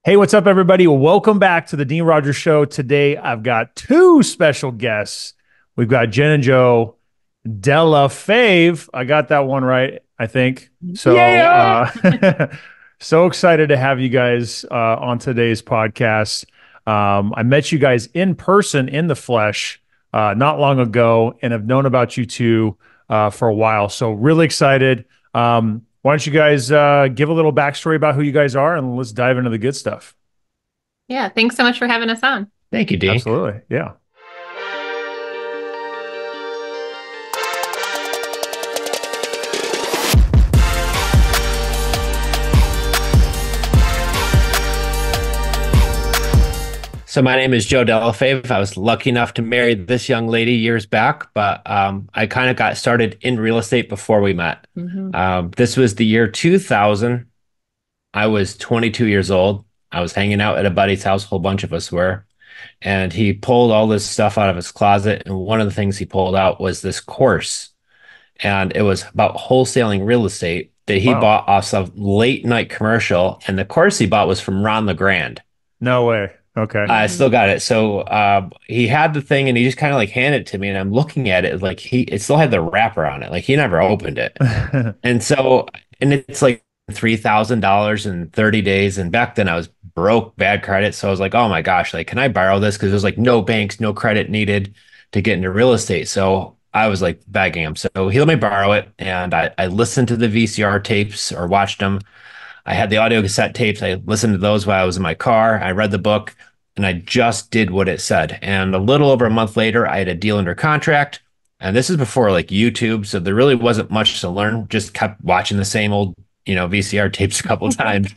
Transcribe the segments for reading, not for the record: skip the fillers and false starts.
Hey, what's up, everybody? Welcome back to the Dean Rogers Show. Today, I've got two special guests. We've got Jenn and Joe, Delle, Fave. I got that one right, I think. So, Yeah. so excited to have you guys on today's podcast. I met you guys in person, in the flesh, not long ago, and have known about you two for a while. So, really excited. Why don't you guys give a little backstory about who you guys are, and let's dive into the good stuff. Yeah, thanks so much for having us on. Thank you, Dee. Absolutely. Yeah. So my name is Joe Delle. I was lucky enough to marry this young lady years back, but I kind of got started in real estate before we met. Hmm. This was the year 2000. I was 22 years old. I was hanging out at a buddy's house, a whole bunch of us were, and he pulled all this stuff out of his closet. And one of the things he pulled out was this course, and it was about wholesaling real estate that he Wow. bought off some late night commercial. And the course he bought was from Ron LeGrand. No way. Okay. I Hmm. still got it. So he had the thing and he just kind of like handed it to me and I'm looking at it like it still had the wrapper on it. Like he never opened it. And so and it's like $3,000 in 30 days. And back then I was broke, bad credit. So I was like, oh my gosh, like can I borrow this? Because there's like no banks, no credit needed to get into real estate. So I was like begging him. So he let me borrow it and I listened to the VCR tapes or watched them. I had the audio cassette tapes. I listened to those while I was in my car. I read the book and I just did what it said. And a little over a month later, I had a deal under contract. And this is before like YouTube. So there really wasn't much to learn. Just kept watching the same old, VCR tapes a couple times.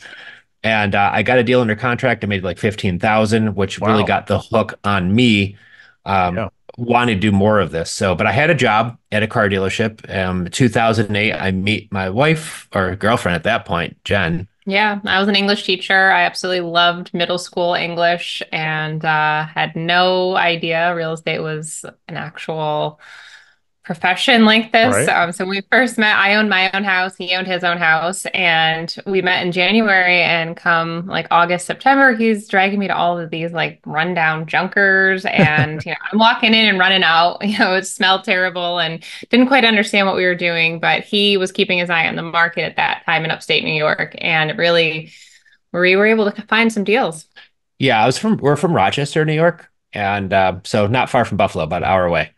And I got a deal under contract. I made like 15,000, which really Wow. got the hook on me. Yeah. Wanting to do more of this. So, but I had a job at a car dealership. 2008, I meet my wife or girlfriend at that point, Jen. Yeah, I was an English teacher. I absolutely loved middle school English and had no idea real estate was an actual profession like this. Right. So when we first met, I owned my own house, he owned his own house, and we met in January. And come like August, September, he's dragging me to all of these like rundown junkers, and I'm walking in and running out. It smelled terrible and didn't quite understand what we were doing, but he was keeping his eye on the market at that time in upstate New York, and it really we were able to find some deals. Yeah, we're from Rochester, New York. And so not far from Buffalo, about an hour away.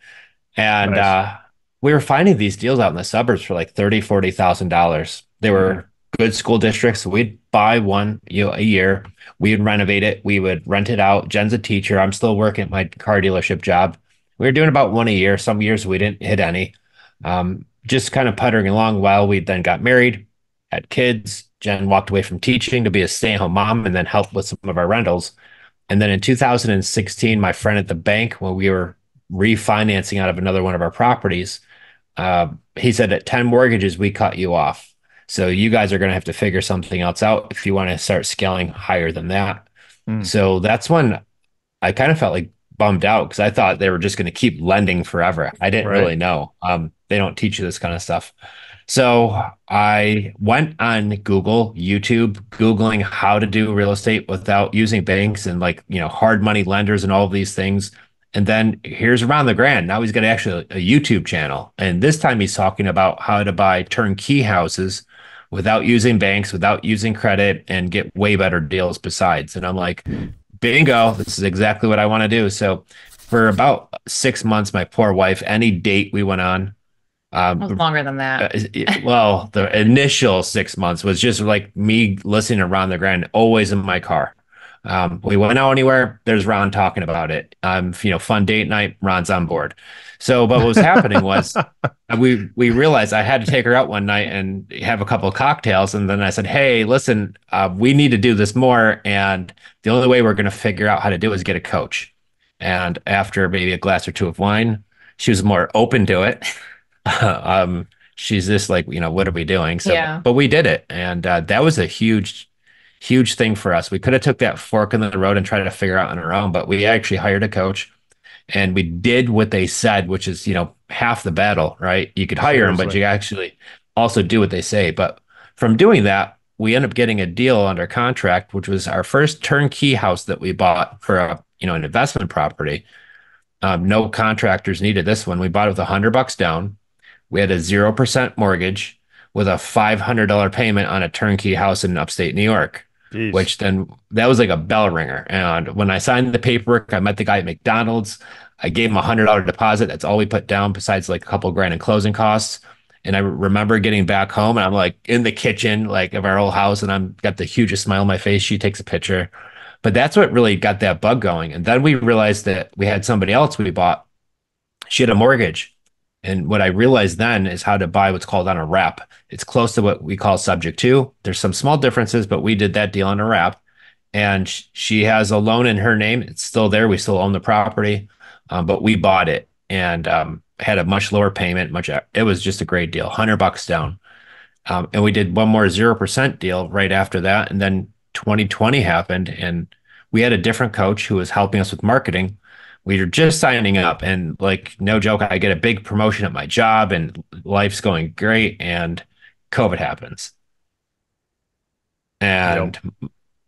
And Nice. we were finding these deals out in the suburbs for like 30, $40,000. They Mhm. were good school districts. We'd buy one, a year. We would renovate it. We would rent it out. Jen's a teacher. I'm still working at my car dealership job. We were doing about one a year. Some years we didn't hit any. Just kind of puttering along while we then got married, had kids. Jen walked away from teaching to be a stay-at-home mom and then help with some of our rentals. And then in 2016, my friend at the bank, when we were refinancing out of another one of our properties, he said at 10 mortgages, we cut you off. So you guys are going to have to figure something else out if you want to start scaling higher than that. Mm. So that's when I kind of felt like bummed out because I thought they were just going to keep lending forever. I didn't Right. really know. They don't teach you this kind of stuff. So I went on Google, YouTube, Googling how to do real estate without using banks and like, hard money lenders and all of these things. And then here's Around the Grand. Now he's got actually a YouTube channel. And this time he's talking about how to buy turnkey houses without using banks, without using credit, and get way better deals besides. And I'm like, bingo, this is exactly what I want to do. So for about 6 months, my poor wife, any date we went on, It was um, longer than that. well, the initial 6 months was just like me listening to Ron the Grand, always in my car. We went out anywhere, there's Ron talking about it. Fun date night, Ron's on board. So, but what was happening was we realized I had to take her out one night and have a couple of cocktails, and then I said, "Hey, listen, we need to do this more, and the only way we're going to figure out how to do it is get a coach." And after maybe a glass or two of wine, she was more open to it. um, she's just like, what are we doing? So, Yeah. but we did it, and that was a huge, huge thing for us. We could have took that fork in the road and tried to figure out on our own, but we actually hired a coach, and we did what they said, which is, half the battle, right? You could hire them, but Seriously. you actually also do what they say. But from doing that, we ended up getting a deal under contract, which was our first turnkey house that we bought for an investment property. No contractors needed this one. We bought it with $100 down. We had a 0% mortgage with a $500 payment on a turnkey house in upstate New York, Jeez. which then that was like a bell ringer. And when I signed the paperwork, I met the guy at McDonald's. I gave him $100 deposit. That's all we put down besides like a couple grand in closing costs. And I remember getting back home and I'm like in the kitchen, like of our old house, and I'm got the hugest smile on my face. She takes a picture. But that's what really got that bug going. And then we realized that we had somebody else we bought. She had a mortgage. And what I realized then is how to buy what's called on a wrap. It's close to what we call subject to. There's some small differences, but we did that deal on a wrap. And she has a loan in her name. It's still there. We still own the property, but we bought it and had a much lower payment. It was just a great deal, $100 down. And we did one more 0% deal right after that. And then 2020 happened, and we had a different coach who was helping us with marketing. We were just signing up, and like, no joke, I get a big promotion at my job, and life's going great. And COVID happens. Yep. And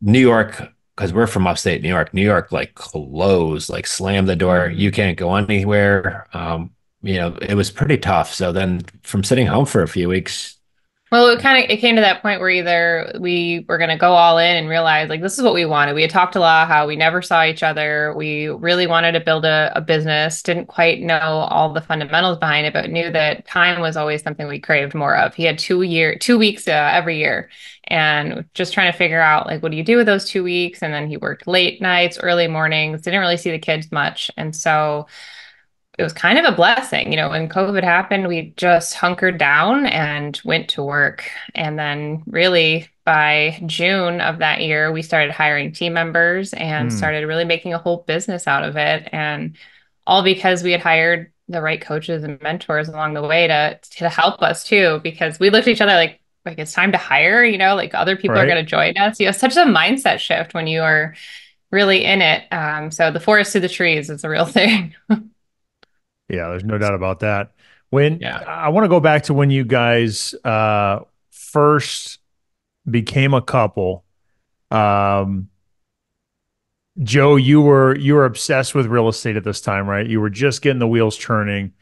New York, because we're from upstate New York like closed, like slammed the door. You can't go anywhere. It was pretty tough. So then from sitting home for a few weeks, Well, it came to that point where either we were going to go all in and realize like this is what we wanted. We had talked a lot how we never saw each other. We really wanted to build a business, didn't quite know all the fundamentals behind it, but knew that time was always something we craved more of. He had 2 weeks every year, and just trying to figure out like what do you do with those 2 weeks? And then he worked late nights, early mornings, didn't really see the kids much, and so it was kind of a blessing. When COVID happened, we just hunkered down and went to work. And then, really, by June of that year, we started hiring team members and Mm. started really making a whole business out of it. And all because we had hired the right coaches and mentors along the way to help us too, because we looked at each other like it's time to hire, like other people are Right. going to join us. Such a mindset shift when you are really in it. So the forest to the trees is a real thing. Yeah, there's no doubt about that. When yeah. I want to go back to when you guys first became a couple. Um, Joe, you were obsessed with real estate at this time, right? You were just getting the wheels turning.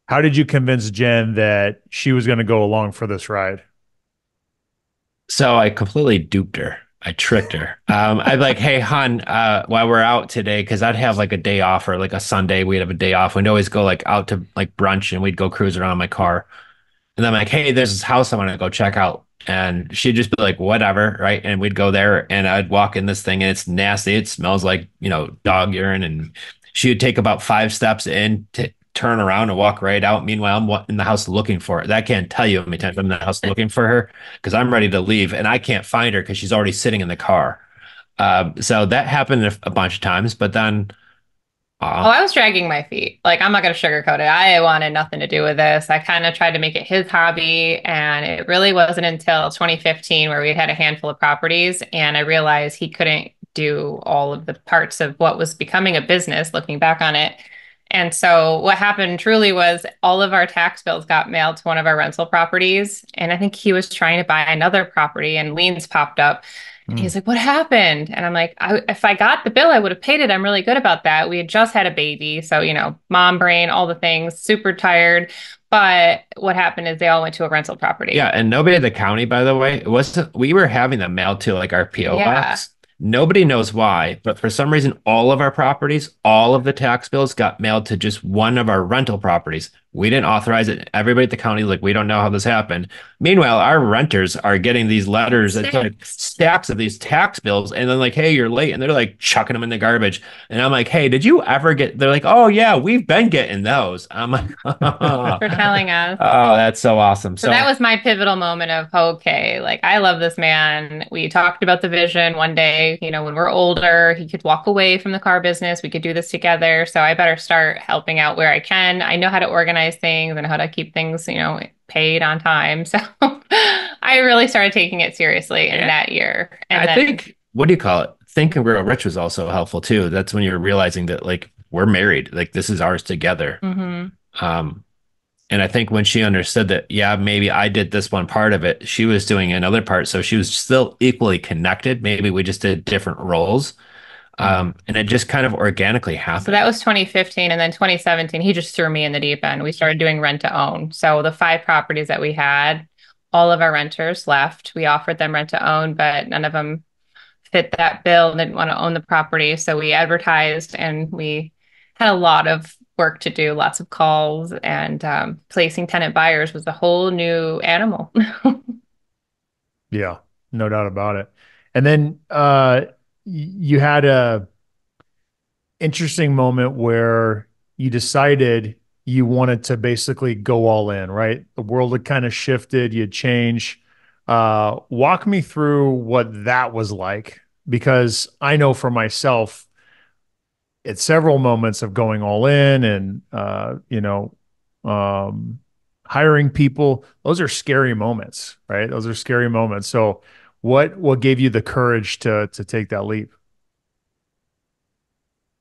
How did you convince Jen that she was going to go along for this ride? So I completely duped her. I tricked her. I'd like, hey, hon, while we're out today, because I'd have like a day off or like a Sunday, we'd have a day off. We'd always go like out to like brunch and we'd go cruise around in my car. And I'm like, hey, there's this house I want to go check out. And she'd just be like, whatever, right? And we'd go there and I'd walk in this thing and it's nasty. It smells like, dog urine. And she would take about 5 steps in to turn around and walk right out. Meanwhile, I'm in the house looking for her. That can't tell you how many times I'm in the house looking for her because I'm ready to leave and I can't find her because she's already sitting in the car. So that happened a bunch of times, but then, Oh, uh, I was dragging my feet. Like, I'm not going to sugarcoat it. I wanted nothing to do with this. I kind of tried to make it his hobby. And it really wasn't until 2015 where we had a handful of properties. And I realized he couldn't do all of the parts of what was becoming a business looking back on it. And so what happened truly was all of our tax bills got mailed to one of our rental properties. And I think he was trying to buy another property and liens popped up. And Mm. he's like, what happened? And I'm like, if I got the bill, I would have paid it. I'm really good about that. We had just had a baby. So, mom brain, all the things, super tired. But what happened is they all went to a rental yeah, property. and nobody at the county, by the way, it wasn't, we were having them mailed to like our PO Yeah. box. Nobody knows why, but for some reason, all of our properties, all of the tax bills got mailed to just one of our rental properties. We didn't authorize it. Everybody at the county, like, we don't know how this happened. Meanwhile, our renters are getting these letters that like stacks of these tax bills, and then like, hey, you're late, and they're like chucking them in the garbage. And I'm like, hey, did you ever get? They're like, oh yeah, we've been getting those. I'm like, oh, For telling us. that's so awesome. So that So was my pivotal moment of, okay, like I love this man. We talked about the vision one day, when we're older, he could walk away from the car business. We could do this together. So I better start helping out where I can. I know how to organize things and how to keep things, paid on time. So I really started taking it seriously in yeah, that year. And I then, think what do you call it? Think and Grow Rich was also helpful too. That's when you're realizing that like we're married, like this is ours together. mhm. Um, And I think when she understood that, yeah, maybe I did this one part of it, she was doing another part. So she was still equally connected. Maybe we just did different roles. Mhm. And it just kind of organically So that happened. was 2015. And then 2017, he just threw me in the deep end. We started doing rent to own. So the five properties that we had, all of our renters left. We offered them rent to own, but none of them fit that bill, didn't want to own the property. So we advertised and we had a lot of work to do, lots of calls, and placing tenant buyers was a whole new animal. Yeah, no doubt about it. And then you had a interesting moment where you decided you wanted to basically go all in, right? The world had kind of shifted, you had changed. Walk me through what that was like, because I know for myself, at several moments of going all in and um, hiring people, those are scary moments, right? Those are scary moments. So, what gave you the courage to take that leap?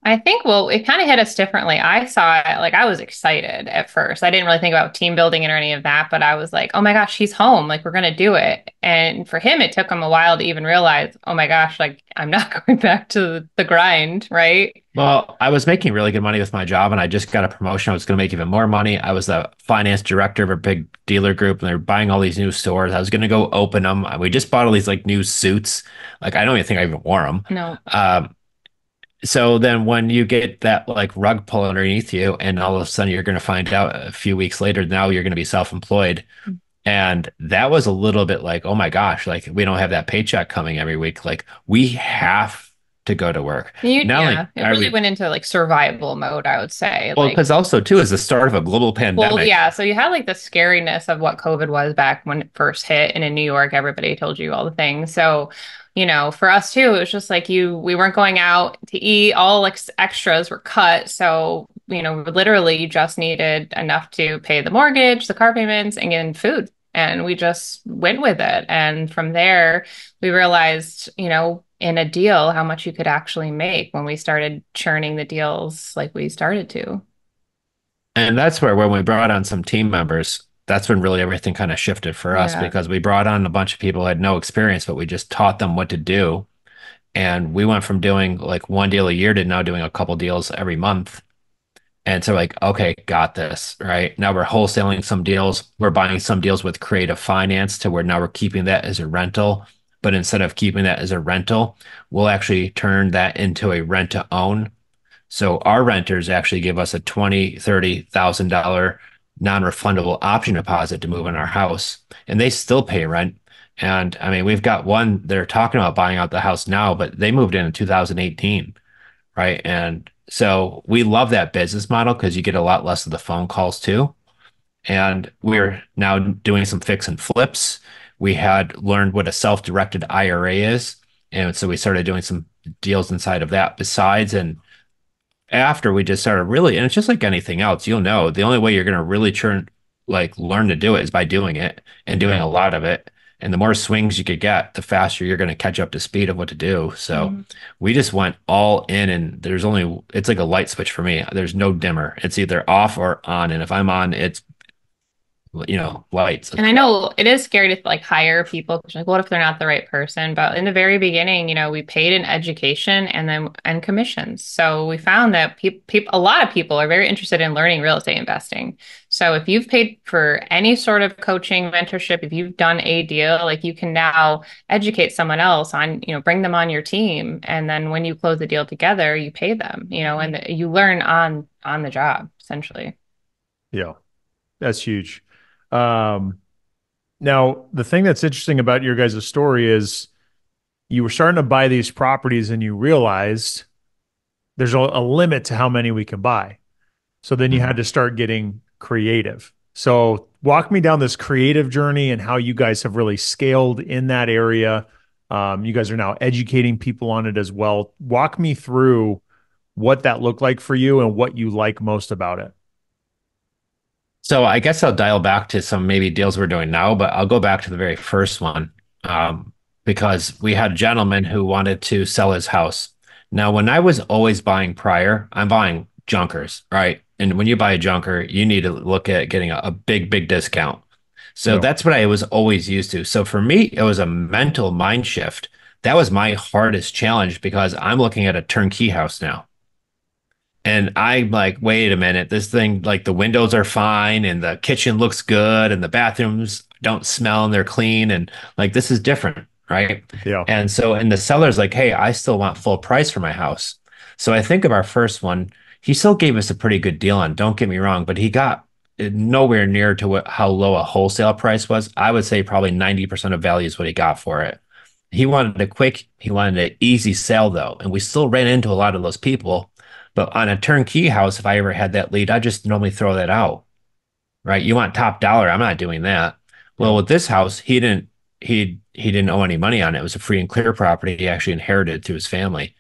I think, well, it kind of hit us differently. I saw it like I was excited at first. I didn't really think about team building or any of that, but I was like, oh my gosh, he's home. Like, we're going to do it. And for him, it took him a while to even realize, oh my gosh, like, I'm not going back to the grind, right? Well, I was making really good money with my job and I just got a promotion. I was going to make even more money. I was the finance director of a big dealer group and they were buying all these new stores. I was going to go open them. We just bought all these like new suits. Like I don't even think I even wore them. No. So then when you get that like rug pull underneath you and all of a sudden you're going to find out a few weeks later, now you're going to be self-employed. And that was a little bit like, oh my gosh, like we don't have that paycheck coming every week. Like we have to go to work. Not Yeah, only it are really we, went into like survival mode, I would say. well, Like, because also too is the start of a global well, pandemic. yeah. So you had like the scariness of what COVID was back when it first hit, and in New York, everybody told you all the things. So, for us too, it was just like we weren't going out to eat. All like extras were cut. So, literally, you just needed enough to pay the mortgage, the car payments, and get food. And we just went with it. And from there, we realized, in a deal, how much you could actually make when we started churning the deals like we started to. And that's where when we brought on some team members, that's when really everything kind of shifted for us Yeah. because we brought on a bunch of people who had no experience, but we just taught them what to do. And we went from doing like one deal a year to now doing a couple deals every month. And so like, okay, got this, right? Now we're wholesaling some deals. We're buying some deals with creative finance to where now we're keeping that as a rental. But instead of keeping that as a rental, we'll actually turn that into a rent to own. So our renters actually give us a 20, $30,000 non-refundable option deposit to move in our house. And they still pay rent. And I mean, we've got one, they're talking about buying out the house now, but they moved in 2018, right? And so we love that business model because you get a lot less of the phone calls too. And we're now doing some fix and flips. We had learned what a self-directed IRA is. And so we started doing some deals inside of that besides. And after we just started really, and it's just like anything else, you'll know the only way you're going to really like learn to do it is by doing it and doing a lot of it. And the more swings you could get, the faster you're going to catch up to speed of what to do. So Mhm. we just went all in, and it's like a light switch for me. There's no dimmer. It's either off or on. And if I'm on, it's, lights. And Let's I go. know it is scary to like hire people because like, what if they're not the right person? But in the very beginning, we paid in education and commissions. So we found that a lot of people are very interested in learning real estate investing. So if you've paid for any sort of coaching, mentorship, if you've done a deal, like you can now educate someone else on, bring them on your team, and then when you close the deal together, you pay them, and you learn on the job essentially. Yeah, that's huge. Um, Now, the thing that's interesting about your guys' story is you were starting to buy these properties and you realized there's a limit to how many we can buy. So then you Mhm. had to start getting creative. So walk me down this creative journey and how you guys have really scaled in that area. You guys are now educating people on it as well. Walk me through what that looked like for you and what you like most about it. So I guess I'll dial back to some maybe deals we're doing now, but I'll go back to the very first one because we had a gentleman who wanted to sell his house. Now, when I was always buying prior, I'm buying junkers, right? And when you buy a junker, you need to look at getting a big, big discount. So Yeah. that's what I was always used to. So for me, it was a mental mind shift. That was my hardest challenge because I'm looking at a turnkey house now. And I'm like, wait a minute, this thing, like the windows are fine and the kitchen looks good and the bathrooms don't smell and they're clean. And like, this is different, right? Yeah. And so, and the seller's like, hey, I still want full price for my house. So I think of our first one, he still gave us a pretty good deal on, don't get me wrong, but he got nowhere near to how low a wholesale price was. I would say probably 90% of value is what he got for it. He wanted an easy sale though. And we still ran into a lot of those people. But on a turnkey house, if I ever had that lead, I just normally throw that out, right? You want top dollar. I'm not doing that. Well, Yeah. with this house, he didn't owe any money on it. It was a free and clear property he actually inherited through his family.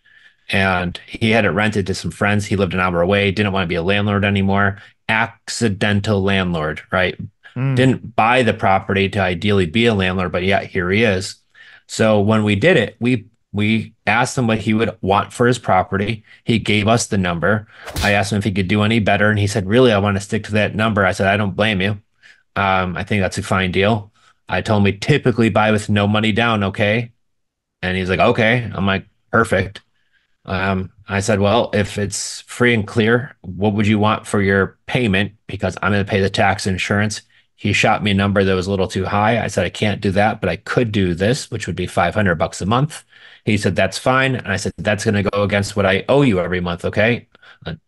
And he had it rented to some friends. He lived an hour away, didn't want to be a landlord anymore. Accidental landlord, right? Mm. Didn't buy the property to ideally be a landlord, but yeah, here he is. So when we did it, we asked him what he would want for his property. He gave us the number. I asked him if he could do any better, and he said, "Really, I want to stick to that number." I said, "I don't blame you. I think that's a fine deal." I told him we typically buy with no money down, okay? And he's like, "Okay." I'm like, "Perfect." I said, well, if it's free and clear, what would you want for your payment? Because I'm going to pay the tax and insurance. He shot me a number that was a little too high. I said, I can't do that, but I could do this, which would be $500 a month. He said, that's fine. And I said, that's going to go against what I owe you every month. Okay.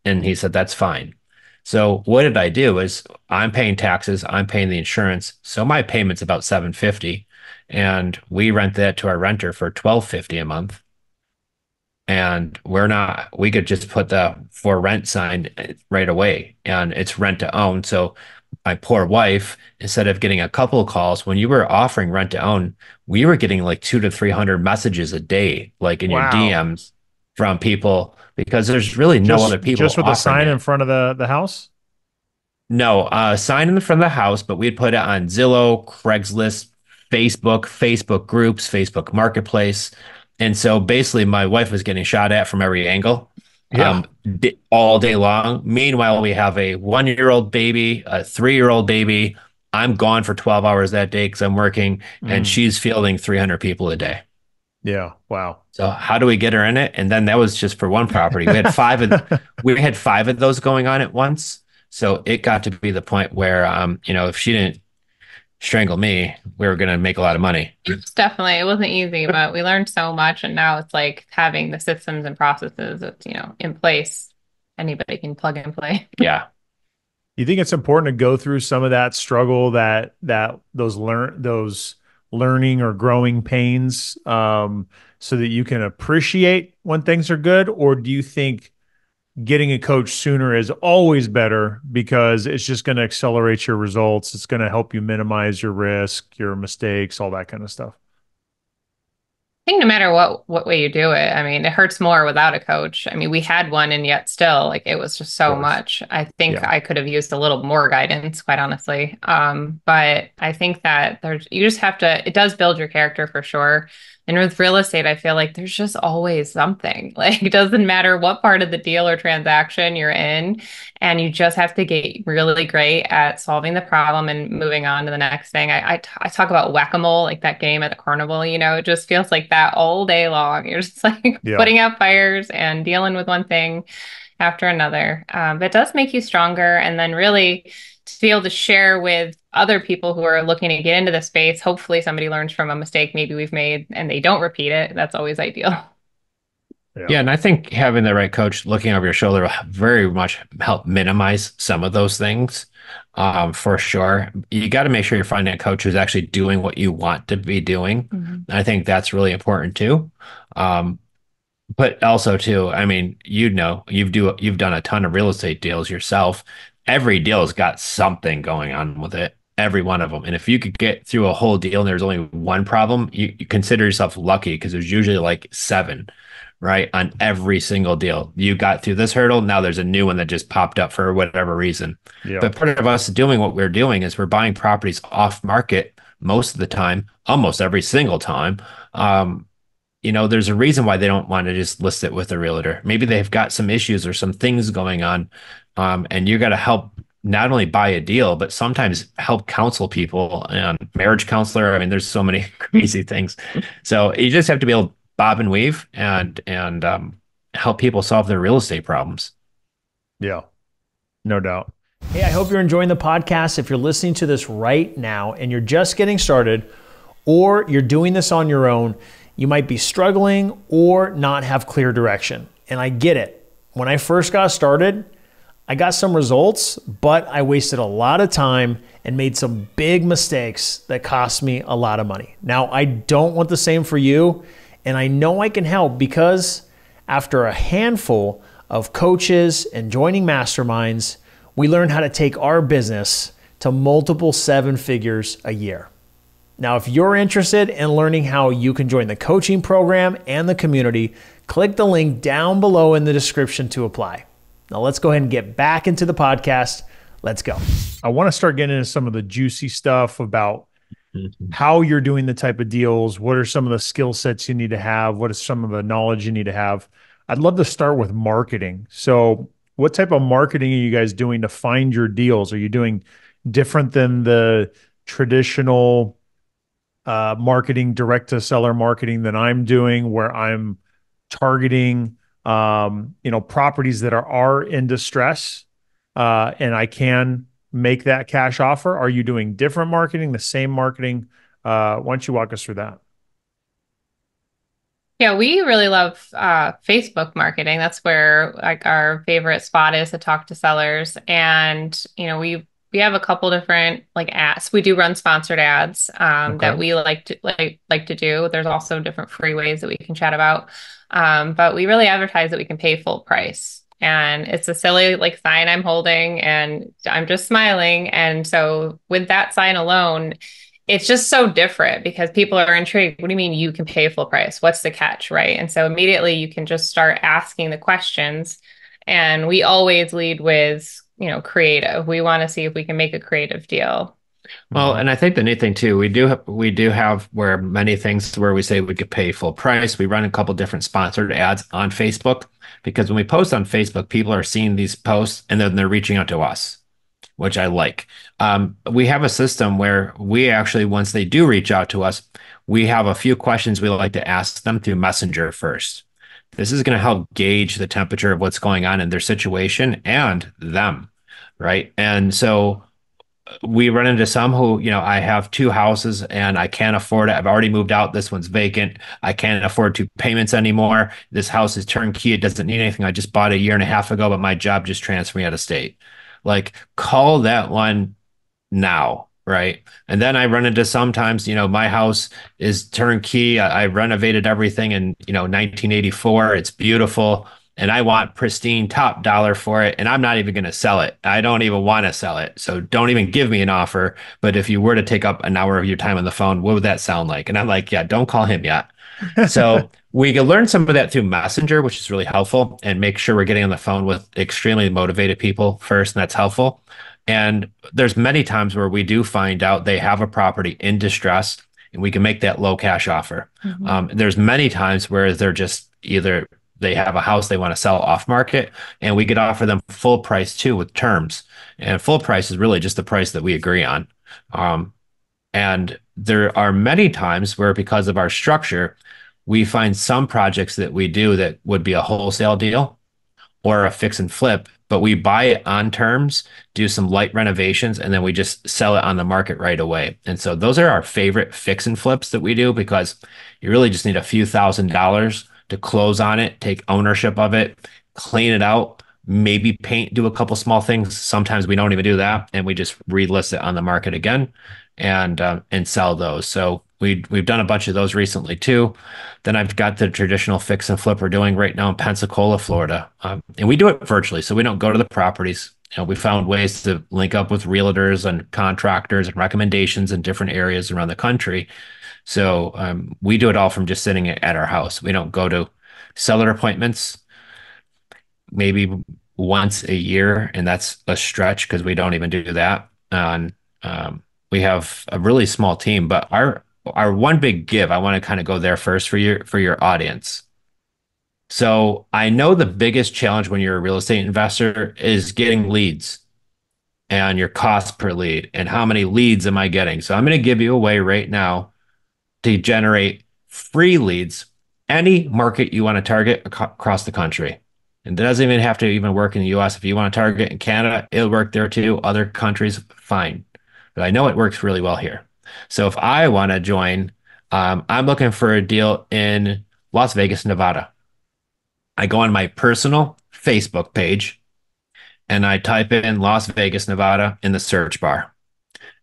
And he said, that's fine. So what did I do is I'm paying taxes, I'm paying the insurance. So my payment's about 750 and we rent that to our renter for 1250 a month and we could just put the for rent sign right away and it's rent to own. So my poor wife, instead of getting a couple of calls, when you were offering rent to own, we were getting like 200 to 300 messages a day, like in your Wow. DMs from people because there's really no other Just people with a offering sign in it. front of the house? No, sign in from the house, but we'd put it on Zillow, Craigslist, Facebook groups, Facebook Marketplace. And so basically my wife was getting shot at from every angle, Yeah. all day long. Meanwhile, we have a 1 year old baby, a 3 year old baby. I'm gone for 12 hours that day because I'm working, and Mm. she's fielding 300 people a day. Yeah. Wow. So how do we get her in it? And then that was just for one property. We had five of those going on at once. So it got to be the point where if she didn't strangle me, we were gonna make a lot of money. Definitely. It wasn't easy, but we learned so much. And now it's like having the systems and processes that's, in place. Anybody can plug and play. Yeah. You think it's important to go through some of that struggle, that those learning or growing pains, so that you can appreciate when things are good, or do you think getting a coach sooner is always better because it's just going to accelerate your results? It's going to help you minimize your risk, your mistakes, all that kind of stuff. I think no matter what way you do it, I mean, it hurts more without a coach. I mean, we had one and yet still like it was just Of so course. much. I think Yeah. I could have used a little more guidance, quite honestly. But I think that you just have to, it does build your character for sure. And with real estate, I feel like there's just always something. Like it doesn't matter what part of the deal or transaction you're in, and you just have to get really great at solving the problem and moving on to the next thing. I talk about whack-a-mole, like that game at the carnival, it just feels like that all day long. You're just like Yeah. putting out fires and dealing with one thing after another. But it does make you stronger. And then really to be able to share with other people who are looking to get into the space, hopefully somebody learns from a mistake maybe we've made and they don't repeat it. That's always ideal. Yeah. Yeah, and I think having the right coach looking over your shoulder will very much help minimize some of those things. For sure. You got to make sure you're finding a coach who's actually doing what you want to be doing. Mhm. I think that's really important too. Um, But also too, I mean, you've done a ton of real estate deals yourself. Every deal's got something going on with it, every one of them. And if you could get through a whole deal and there's only one problem, you consider yourself lucky because there's usually like seven, right? On every single deal. You got through this hurdle, now there's a new one that just popped up for whatever reason. Yeah. But part of us doing what we're doing is we're buying properties off market most of the time, almost every single time. Um, there's a reason why they don't want to just list it with a realtor. Maybe they've got some issues or some things going on, and you got to help not only buy a deal, but sometimes help counsel people and marriage counselor. I mean, there's so many crazy things. So you just have to be able to bob and weave and help people solve their real estate problems. Yeah, no doubt. Hey, I hope you're enjoying the podcast. If you're listening to this right now and you're just getting started, or you're doing this on your own, you might be struggling or not have clear direction. And I get it. When I first got started, I got some results, but I wasted a lot of time and made some big mistakes that cost me a lot of money. Now, I don't want the same for you, and I know I can help because after a handful of coaches and joining masterminds, we learn how to take our business to multiple seven figures a year. Now, if you're interested in learning how you can join the coaching program and the community, click the link down below in the description to apply. Now, let's go ahead and get back into the podcast. Let's go. I want to start getting into some of the juicy stuff about how you're doing the type of deals. What are some of the skill sets you need to have? What is some of the knowledge you need to have? I'd love to start with marketing. So, what type of marketing are you guys doing to find your deals? Are you doing different than the traditional marketing, direct to seller marketing that I'm doing, where I'm targeting, properties that are in distress, and I can make that cash offer? Are you doing different marketing, the same marketing? Why don't you walk us through that? Yeah, we really love Facebook marketing. That's where like our favorite spot is to talk to sellers. And we have a couple different like ads. We do run sponsored ads Okay. that we like to do. There's also different free ways that we can chat about. But we really advertise that we can pay full price. And it's a silly like sign I'm holding and I'm just smiling. And so with that sign alone, it's just so different because people are intrigued. What do you mean you can pay full price? What's the catch, right? And so immediately you can just start asking the questions. And we always lead with, creative. We want to see if we can make a creative deal. Well, Mhm. and I think the neat thing too, we do have where many things where we say we could pay full price. We run a couple different sponsored ads on Facebook because when we post on Facebook, people are seeing these posts and then they're reaching out to us, which I like. We have a system where we actually, once they do reach out to us, we have a few questions we like to ask them through Messenger first. This is going to help gauge the temperature of what's going on in their situation and them, right? And so we run into some who, I have two houses and I can't afford it. I've already moved out. This one's vacant. I can't afford two payments anymore. This house is turnkey. It doesn't need anything. I just bought it a year and a half ago, but my job just transferred me out of state. Like, call that one now, right? And then I run into sometimes, my house is turnkey. I renovated everything in, 1984. It's beautiful. And I want pristine top dollar for it. And I'm not even going to sell it. I don't even want to sell it. So don't even give me an offer. But if you were to take up an hour of your time on the phone, what would that sound like? And I'm like, yeah, don't call him yet. So we can learn some of that through Messenger, which is really helpful, and make sure we're getting on the phone with extremely motivated people first, and that's helpful. And there's many times where we do find out they have a property in distress, and we can make that low cash offer. Mhm. There's many times where they're just either they have a house they want to sell off market, and we could offer them full price too with terms. And full price is really just the price that we agree on. Um, and there are many times where, because of our structure, we find some projects that we do that would be a wholesale deal or a fix and flip, but we buy it on terms, do some light renovations, and then we just sell it on the market right away. And so those are our favorite fix and flips that we do because you really just need a few $1,000s to close on it, take ownership of it, clean it out, maybe paint, do a couple small things. Sometimes we don't even do that, and we just relist it on the market again and sell those. So we've done a bunch of those recently too. Then I've got the traditional fix and flip we're doing right now in Pensacola, Florida, and we do it virtually, so we don't go to the properties. We found ways to link up with realtors and contractors and recommendations in different areas around the country. So we do it all from just sitting at our house. We don't go to seller appointments maybe once a year, and that's a stretch because we don't even do that. And we have a really small team, but our one big give, I want to kind of go there first for your audience. So I know the biggest challenge when you're a real estate investor is getting leads and your cost per lead and how many leads am I getting. So I'm going to give you a way right now to generate free leads any market you want to target across the country. And it doesn't even have to even work in the US. If you want to target in Canada, it'll work there too. Other countries, fine. But I know it works really well here. So if I want to join, I'm looking for a deal in Las Vegas, Nevada. I go on my personal Facebook page and I type in Las Vegas, Nevada in the search bar.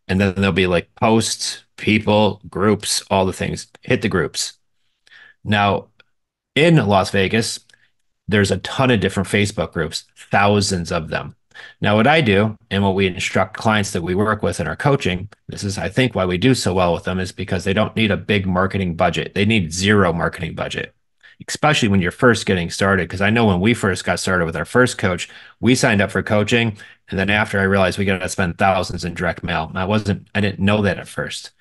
And then there'll be like posts, people, groups, all the things. Hit the groups. Now, in Las Vegas, there's a ton of different Facebook groups, thousands of them. Now, what I do and what we instruct clients that we work with in our coaching, this is, I think, why we do so well with them is because they don't need a big marketing budget. They need zero marketing budget, especially when you're first getting started. Because I know when we first got started with our first coach, we signed up for coaching. And then after I realized we got to spend thousands in direct mail. I didn't know that at first.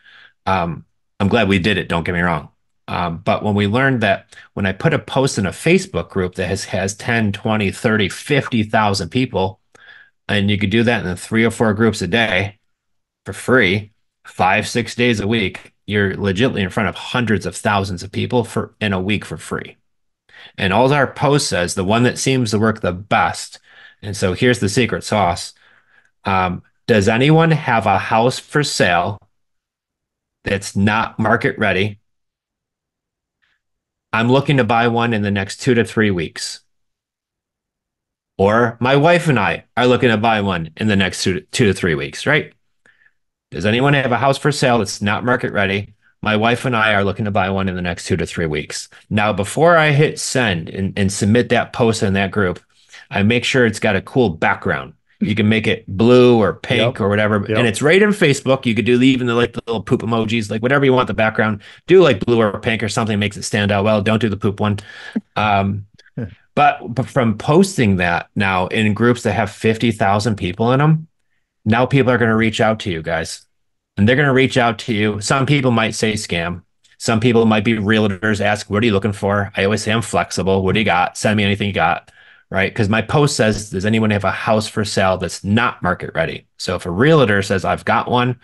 Um, I'm glad we did it. Don't get me wrong. But when we learned that when I put a post in a Facebook group that has 10, 20, 30, 50,000 people, and you could do that in 3 or 4 groups a day for free, 5, 6 days a week, you're legitimately in front of hundreds of thousands of people for in a week for free. And all our post says, the one that seems to work the best. And so here's the secret sauce. Does anyone have a house for sale that's not market ready? I'm looking to buy one in the next 2 to 3 weeks. Or my wife and I are looking to buy one in the next 2 to 3 weeks, right? Does anyone have a house for sale that's not market ready? My wife and I are looking to buy one in the next 2 to 3 weeks. Now, before I hit send and submit that post in that group, I make sure it's got a cool background. You can make it blue or pink Yep. or whatever. Yep. And it's right in Facebook. You could do even like the little poop emojis, like whatever you want the background. Do like blue or pink or something makes it stand out well. Don't do the poop one. Um, but from posting that now in groups that have 50,000 people in them, now people are going to reach out to you guys. And they're going to reach out to you. Some people might say scam. Some people might be realtors, ask, what are you looking for? I always say I'm flexible. What do you got? Send me anything you got. Right. Because my post says, does anyone have a house for sale that's not market ready? So if a realtor says, I've got one,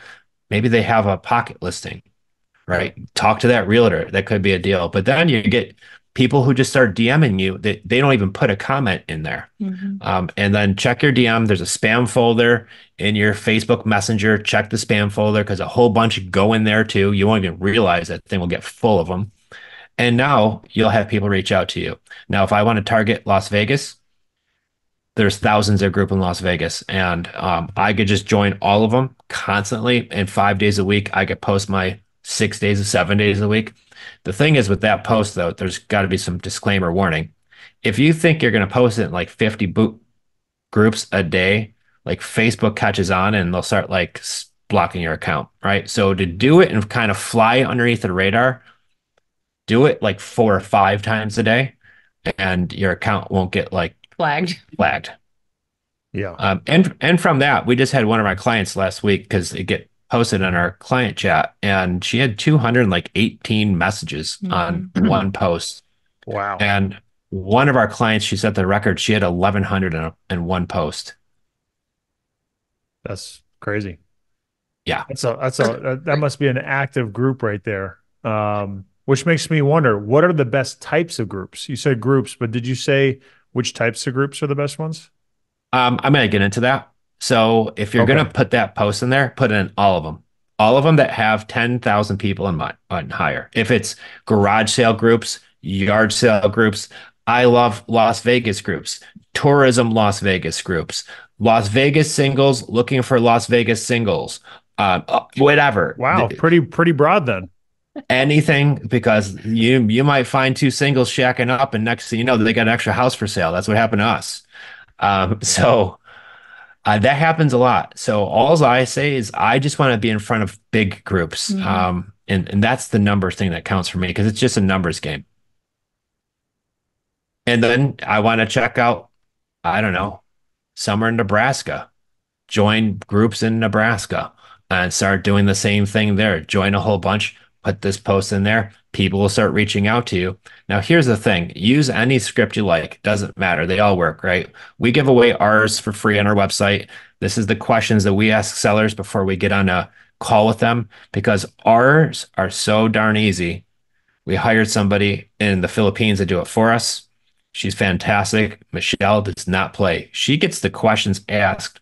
maybe they have a pocket listing, right? Talk to that realtor. That could be a deal. But then you get people who just start DMing you that they don't even put a comment in there. And then check your DM. There's a spam folder in your Facebook Messenger. Check the spam folder because a whole bunch go in there too. You won't even realize that thing will get full of them. And now you'll have people reach out to you. Now, if I want to target Las Vegas, there's thousands of group in Las Vegas, and I could just join all of them constantly. And 5 days a week, I could post my 6 days or 7 days a week. The thing is with that post, though, there's got to be some disclaimer warning. If you think you're going to post it in like 50 groups a day, like Facebook catches on and they'll start like blocking your account, right? So to do it and kind of fly underneath the radar, do it like 4 or 5 times a day, and your account won't get like Flagged. Yeah. And from that, we just had one of our clients last week because it get posted on our client chat, and she had 218 messages on one post. Wow. And one of our clients, she set the record. She had 1,100 in one post. That's crazy. Yeah. That must be an active group right there. Which makes me wonder, what are the best types of groups? You said groups, but did you say which types of groups are the best ones? I'm going to get into that. So if you're going to put that post in there, put in all of them that have 10,000 people and higher. If it's garage sale groups, yard sale groups, I love Las Vegas groups, tourism Las Vegas groups, Las Vegas singles looking for Las Vegas singles, whatever. Wow, pretty broad then. Anything, because you might find two singles shacking up, and next thing you know, they got an extra house for sale. That's what happened to us. That happens a lot. So all I say is I just want to be in front of big groups. And that's the number thing that counts for me because it's just a numbers game. And then I want to check out, I don't know, somewhere in Nebraska, join groups in Nebraska and start doing the same thing there. Join a whole bunch, put this post in there, people will start reaching out to you. Now, here's the thing. Use any script you like. Doesn't matter. They all work, right? We give away ours for free on our website. This is the questions that we ask sellers before we get on a call with them because ours are so darn easy. We hired somebody in the Philippines to do it for us. She's fantastic. Michelle does not play. She gets the questions asked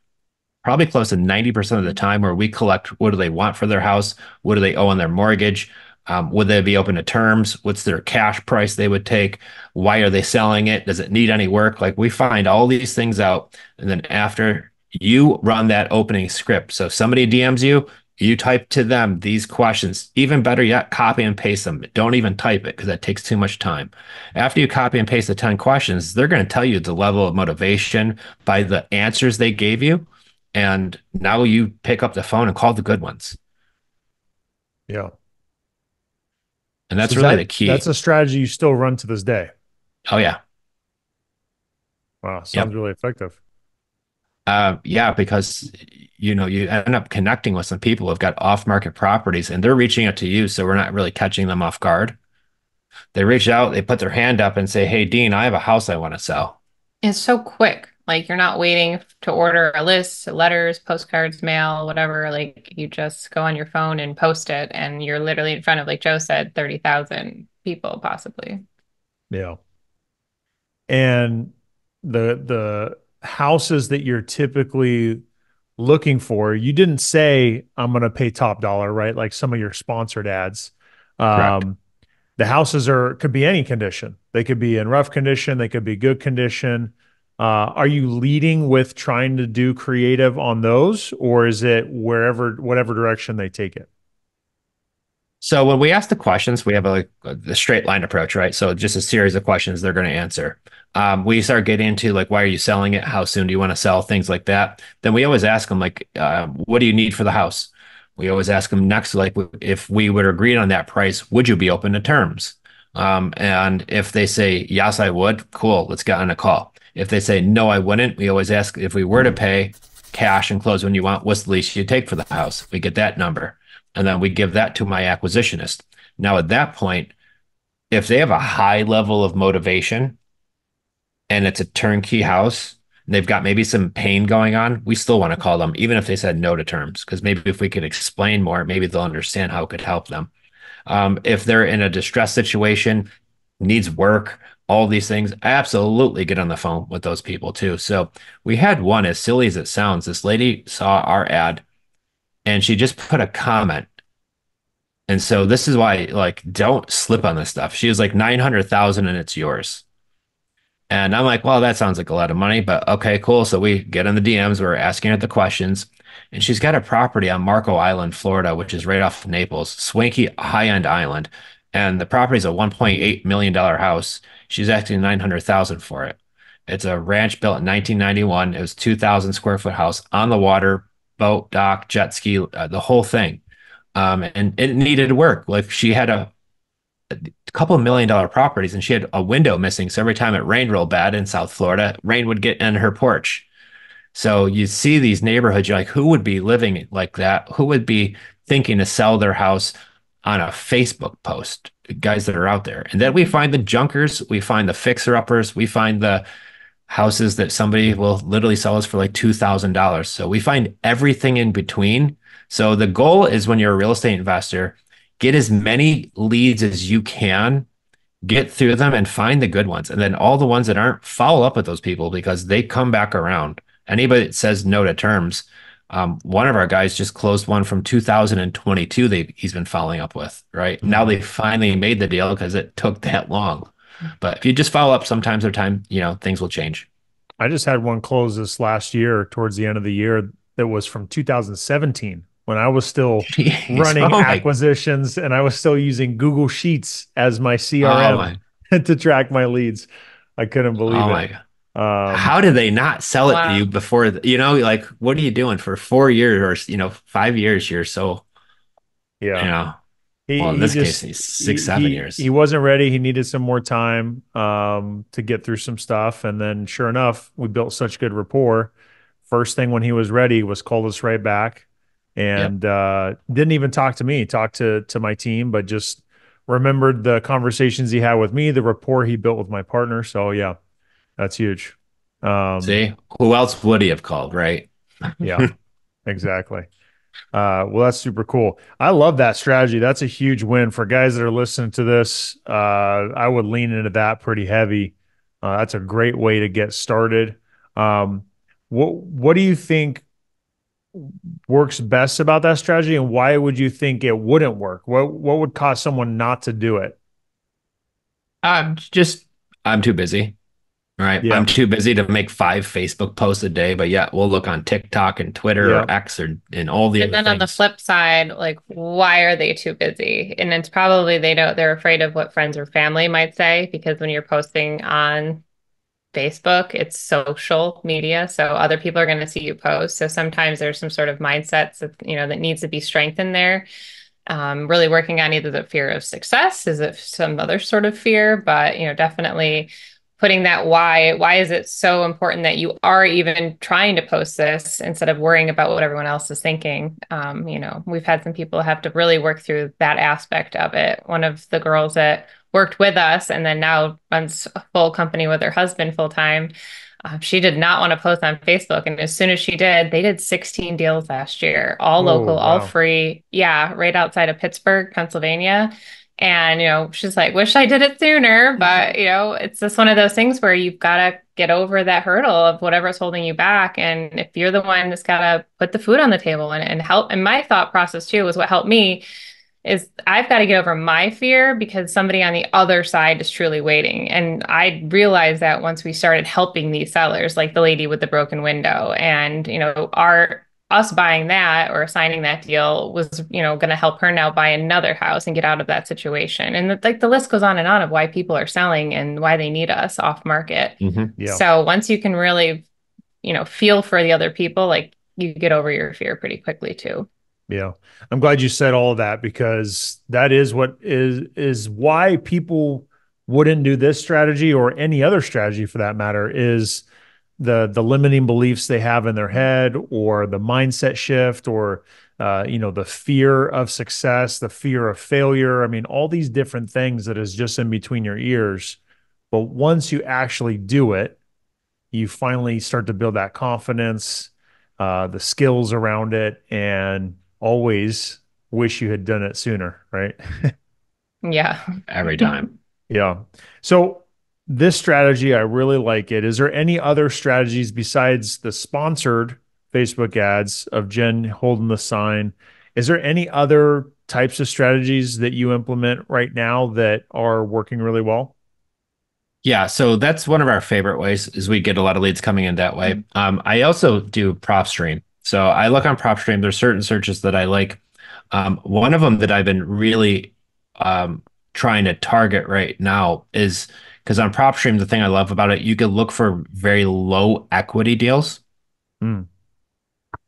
probably close to 90% of the time where we collect what do they want for their house? What do they owe on their mortgage? Would they be open to terms? What's their cash price they would take? Why are they selling it? Does it need any work? Like we find all these things out. And then after you run that opening script. So if somebody DMs you, you type to them these questions. Even better yet, copy and paste them. Don't even type it because that takes too much time. After you copy and paste the 10 questions, they're going to tell you the level of motivation by the answers they gave you. And now you pick up the phone and call the good ones. Yeah. And So that's is really the that's key. a strategy you still run to this day? Oh yeah. Wow, sounds Yep. really effective. Yeah, because you end up connecting with some people who've got off-market properties and they're reaching out to you, so we're not really catching them off guard. They reach out, they put their hand up and say, "Hey, Dean, I have a house I want to sell." It's so quick. Like you're not waiting to order a list, letters, postcards, mail, whatever. Like you just go on your phone and post it, and you're literally in front of, like Joe said, 30,000 people possibly. Yeah. And the houses that you're typically looking for, you didn't say I'm going to pay top dollar, right? Like some of your sponsored ads. Correct. Um, the houses are could be any condition. They could be in rough condition, they could be good condition. Are you leading with trying to do creative on those, or is it whatever direction they take it? So when we ask the questions, we have a straight line approach, right? So just a series of questions they're going to answer. We start getting into like, why are you selling it? How soon do you want to sell? Things like that. Then we always ask them like, what do you need for the house? We always ask them next, like, if we would agree on that price, would you be open to terms? And if they say, yes, I would, cool, let's get on a call. If they say, no, I wouldn't, we always ask if we were to pay cash and close when you want, what's the least you take for the house? We get that number and then we give that to my acquisitionist. Now, at that point, if they have a high level of motivation and it's a turnkey house, and they've got maybe some pain going on, we still want to call them, even if they said no to terms, because maybe if we could explain more, maybe they'll understand how it could help them. If they're in a distress situation, needs work, all these things, absolutely get on the phone with those people too. So we had one, as silly as it sounds, this lady saw our ad and she just put a comment. And so this is why, like, don't slip on this stuff. She was like 900,000 and it's yours. And I'm like, well, that sounds like a lot of money, but okay, cool. So we get in the DMs, we're asking her the questions. And she's got a property on Marco Island, Florida, which is right off of Naples, swanky high-end island. And the property is a $1.8 million house. She's asking 900,000 for it. It's a ranch built in 1991. It was 2,000 square foot house on the water, boat, dock, jet ski, the whole thing. And it needed work. Like she had a couple of $1 million properties and she had a window missing. So every time it rained real bad in South Florida, rain would get in her porch. So you see these neighborhoods, you're like, who would be living like that? Who would be thinking to sell their house on a Facebook post? Guys that are out there. And then we find the junkers, we find the fixer-uppers, we find the houses that somebody will literally sell us for like $2,000. So we find everything in between. So the goal is when you're a real estate investor, get as many leads as you can, get through them and find the good ones. And then all the ones that aren't, follow up with those people because they come back around. Anybody that says no to terms, one of our guys just closed one from 2022 he's been following up with, right? Now Mhm. they finally made the deal because it took that long. But if you just follow up sometimes over time, things will change. I just had one close this last year, towards the end of the year, that was from 2017 when I was still Jeez. running Oh my, acquisitions and I was still using Google Sheets as my oh CRM my, to track my leads. I couldn't believe oh it. my God. Um, How did they not sell it to you Wow. before, like, what are you doing for 4 years or, 5 years? You're so, you yeah, know, well, he in he this case, just it's six, 7 years. he wasn't ready. He needed some more time to get through some stuff, and then sure enough, we built such good rapport. First thing when he was ready was called us right back. Yep. and didn't even talk to me, talk to my team, but just remembered the conversations he had with me, the rapport he built with my partner. So yeah, that's huge. Um, See, who else would he have called, right? yeah, exactly. Well, that's super cool. I love that strategy. That's a huge win for guys that are listening to this. I would lean into that pretty heavy. That's a great way to get started. Um, what do you think works best about that strategy, and why would you think it wouldn't work? What would cause someone not to do it? Just I'm too busy. Right. Yeah, I'm too busy to make 5 Facebook posts a day, but yeah, we'll look on TikTok and Twitter yeah, or X or and all the And other then on the things. flip side, like, why are they too busy? And it's probably they're afraid of what friends or family might say because when you're posting on Facebook, it's social media, so other people are going to see you post. So sometimes there's some sort of mindsets that, that needs to be strengthened there. Really working on either the fear of success, is it some other sort of fear, but definitely putting that why is it so important that you are even trying to post this instead of worrying about what everyone else is thinking. We've had some people have to really work through that aspect of it. One of the girls that worked with us and then now runs a full company with her husband full time, she did not want to post on Facebook. And as soon as she did, they did 16 deals last year, all oh local, all wow, free. Yeah, right outside of Pittsburgh, Pennsylvania. And, she's like, wish I did it sooner. But, it's just one of those things where you've got to get over that hurdle of whatever's holding you back. And if you're the one that's got to put the food on the table and help, and my thought process too was what helped me is I've got to get over my fear because somebody on the other side is truly waiting. And I realized that once we started helping these sellers, like the lady with the broken window, and our us buying that or signing that deal was, going to help her now buy another house and get out of that situation. And like the list goes on and on of why people are selling and why they need us off market. Hmm. yeah. So once you can really, feel for the other people, like you get over your fear pretty quickly too. Yeah. I'm glad you said all of that because that is what is why people wouldn't do this strategy or any other strategy for that matter is the limiting beliefs they have in their head or the mindset shift or the fear of success, the fear of failure. I mean, all these different things that is just in between your ears. But once you actually do it, you finally start to build that confidence, the skills around it, and always wish you had done it sooner, right? Yeah. Every time. Yeah. So this strategy, I really like it. Is there any other strategies besides the sponsored Facebook ads of Jen holding the sign? Is there any other types of strategies that you implement right now that are working really well? Yeah, so that's one of our favorite ways is we get a lot of leads coming in that way. I also do prop stream. So I look on prop stream. There's certain searches that I like. One of them that I've been really trying to target right now is because on prop stream, the thing I love about it, you can look for very low equity deals. Mm,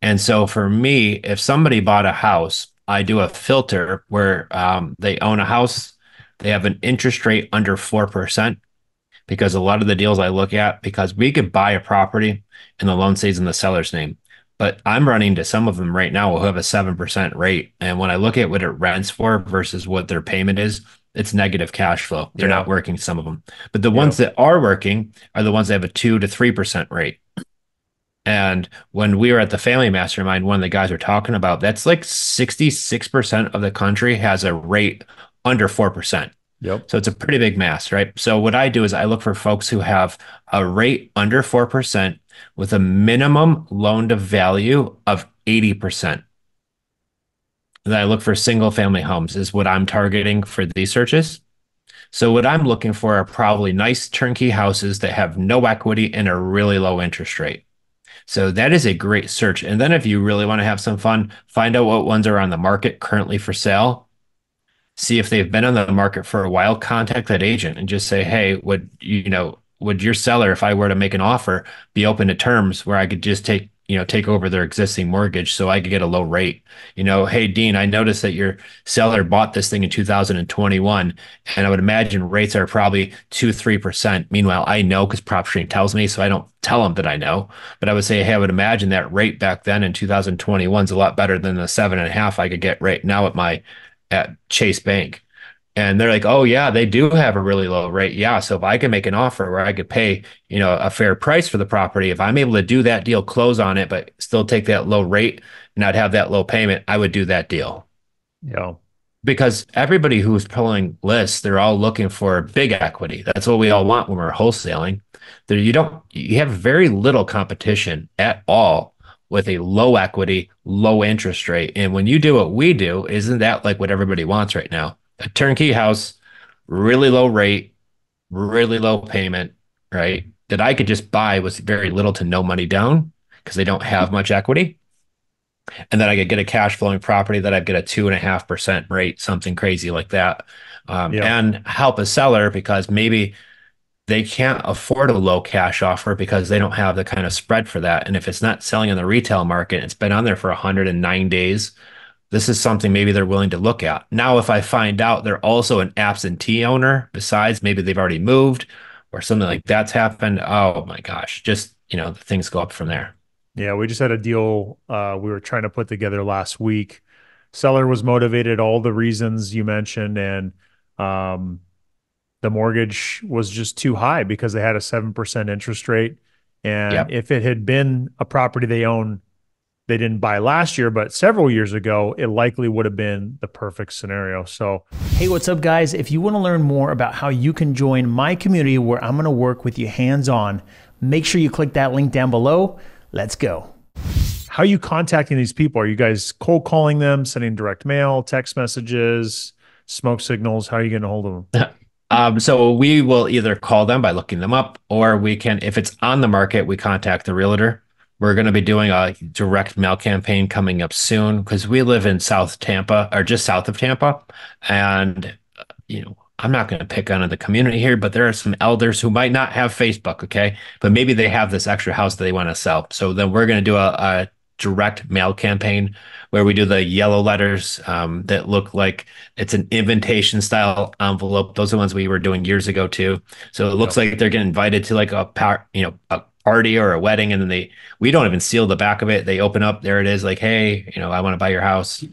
And so for me, if somebody bought a house, I do a filter where they own a house, they have an interest rate under 4%, because a lot of the deals I look at, because we could buy a property and the loan stays in the seller's name. But I'm running to some of them right now who have a 7% rate. And when I look at what it rents for versus what their payment is, it's negative cash flow. They're yeah. not working, some of them. But the Yeah. ones that are working are the ones that have a 2 to 3% rate. And when we were at the family mastermind, one of the guys were talking about that's like 66% of the country has a rate under 4%. Yep. So it's a pretty big mass, right? So what I do is I look for folks who have a rate under 4% with a minimum loan to value of 80%. Then I look for single family homes is what I'm targeting for these searches. So what I'm looking for are probably nice turnkey houses that have no equity and a really low interest rate. So that is a great search. And then if you really want to have some fun, find out what ones are on the market currently for sale. See if they've been on the market for a while, contact that agent and just say, hey, would your seller, if I were to make an offer, be open to terms where I could just take take over their existing mortgage so I could get a low rate. Hey, Dean, I noticed that your seller bought this thing in 2021, and I would imagine rates are probably 2, 3%. Meanwhile, I know because PropStream tells me, so I don't tell them that I know. But I would say, hey, I would imagine that rate back then in 2021 is a lot better than the 7.5 I could get right now at Chase Bank. And they're like, oh yeah, they do have a really low rate. Yeah. So if I can make an offer where I could pay, a fair price for the property, if I'm able to do that deal, close on it, but still take that low rate and not have that low payment, I would do that deal. Yeah. Because everybody who's pulling lists, they're all looking for big equity. That's what we all want when we're wholesaling. You have very little competition at all with a low equity, low interest rate. And when you do what we do, isn't that like what everybody wants right now? A turnkey house, really low rate, really low payment, right? That I could just buy with very little to no money down because they don't have much equity. And then I could get a cash flowing property that I'd get a 2.5% rate, something crazy like that. Yeah. And help a seller because maybe they can't afford a low cash offer because they don't have the kind of spread for that. And if it's not selling in the retail market, it's been on there for 109 days. This is something maybe they're willing to look at. Now, if I find out they're also an absentee owner, besides maybe they've already moved or something like that's happened, oh my gosh, just, the things go up from there. Yeah, we just had a deal we were trying to put together last week. Seller was motivated, all the reasons you mentioned, and um, the mortgage was just too high because they had a 7% interest rate. And Yep. if it had been a property they didn't buy last year, but several years ago, it likely would have been the perfect scenario. So, hey, what's up, guys? If you want to learn more about how you can join my community where I'm going to work with you hands on, make sure you click that link down below. Let's go. How are you contacting these people? Are you guys cold calling them, sending direct mail, text messages, smoke signals? How are you getting a hold of them? So we will either call them by looking them up, or we can, if it's on the market, we contact the realtor. We're going to be doing a direct mail campaign coming up soon because we live in South Tampa or just south of Tampa. And, I'm not going to pick on the community here, but there are some elders who might not have Facebook. Okay. But maybe they have this extra house that they want to sell. So then we're going to do a direct mail campaign where we do the yellow letters that look like it's an invitation style envelope. Those are the ones we were doing years ago too. So it looks Yep. like they're getting invited to like a party or a wedding, and then we don't even seal the back of it. They open up, there it is, like, hey, I want to buy your house.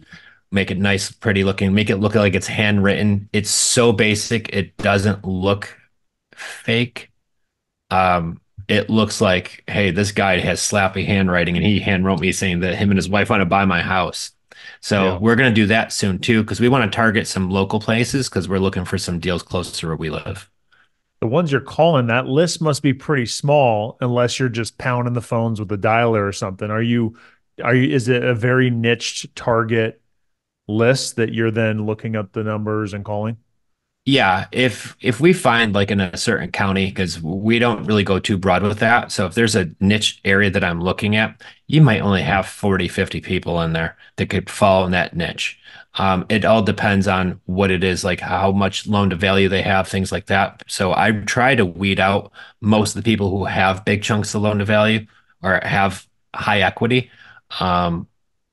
Make it nice, pretty looking, make it look like it's handwritten. It's so basic, it doesn't look fake. It looks like, hey, this guy has slappy handwriting and he handwrote me saying that him and his wife want to buy my house. So Yeah. we're going to do that soon too, because we want to target some local places because we're looking for some deals close to where we live. The ones you're calling, that list must be pretty small unless you're just pounding the phones with a dialer or something. Is it a very niched target list that you're then looking up the numbers and calling? Yeah, if we find like in a certain county, because we don't really go too broad with that. So if there's a niche area that I'm looking at, you might only have 40, 50 people in there that could fall in that niche. It all depends on what it is, like how much loan to value they have, things like that. So I try to weed out most of the people who have big chunks of loan to value or have high equity. Um,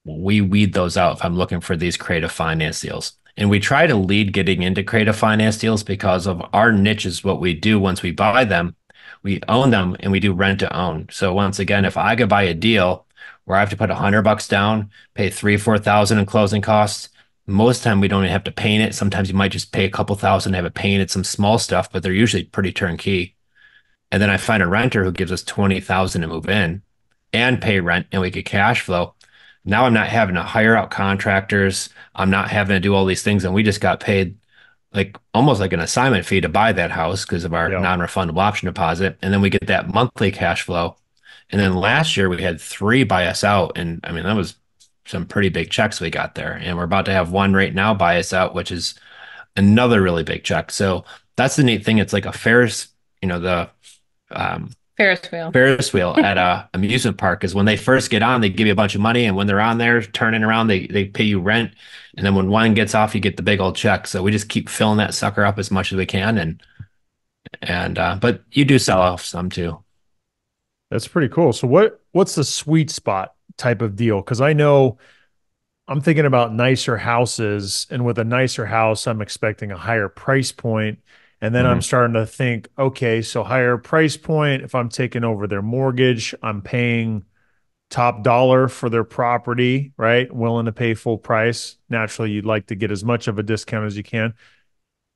we weed those out if I'm looking for these creative finance deals. And we try to lead getting into creative finance deals because of our niche is what we do once we buy them. We own them and we do rent to own. So once again, if I could buy a deal where I have to put $100 down, pay 3, 4,000 in closing costs, most time we don't even have to paint it. Sometimes you might just pay a couple thousand to have it painted, some small stuff, but they're usually pretty turnkey. And then I find a renter who gives us 20,000 to move in and pay rent and we get cash flow. Now I'm not having to hire out contractors. I'm not having to do all these things. And we just got paid like almost like an assignment fee to buy that house because of our Yeah. non-refundable option deposit. And then we get that monthly cash flow. And then last year we had 3 buy us out. And I mean, that was some pretty big checks we got there. And we're about to have 1 right now buy us out, which is another really big check. So that's the neat thing. It's like a Ferris, the um, Ferris wheel. Ferris wheel at a amusement park is when they first get on, they give you a bunch of money, and when they're on there turning around, they pay you rent, and then when one gets off, you get the big old check. So we just keep filling that sucker up as much as we can, and but you do sell off some too. That's pretty cool. So what's the sweet spot type of deal? Because I know I'm thinking about nicer houses, and with a nicer house, I'm expecting a higher price point. And then I'm Mhm. starting to think, okay, so higher price point. If I'm taking over their mortgage, I'm paying top dollar for their property, right? Willing to pay full price. Naturally, you'd like to get as much of a discount as you can.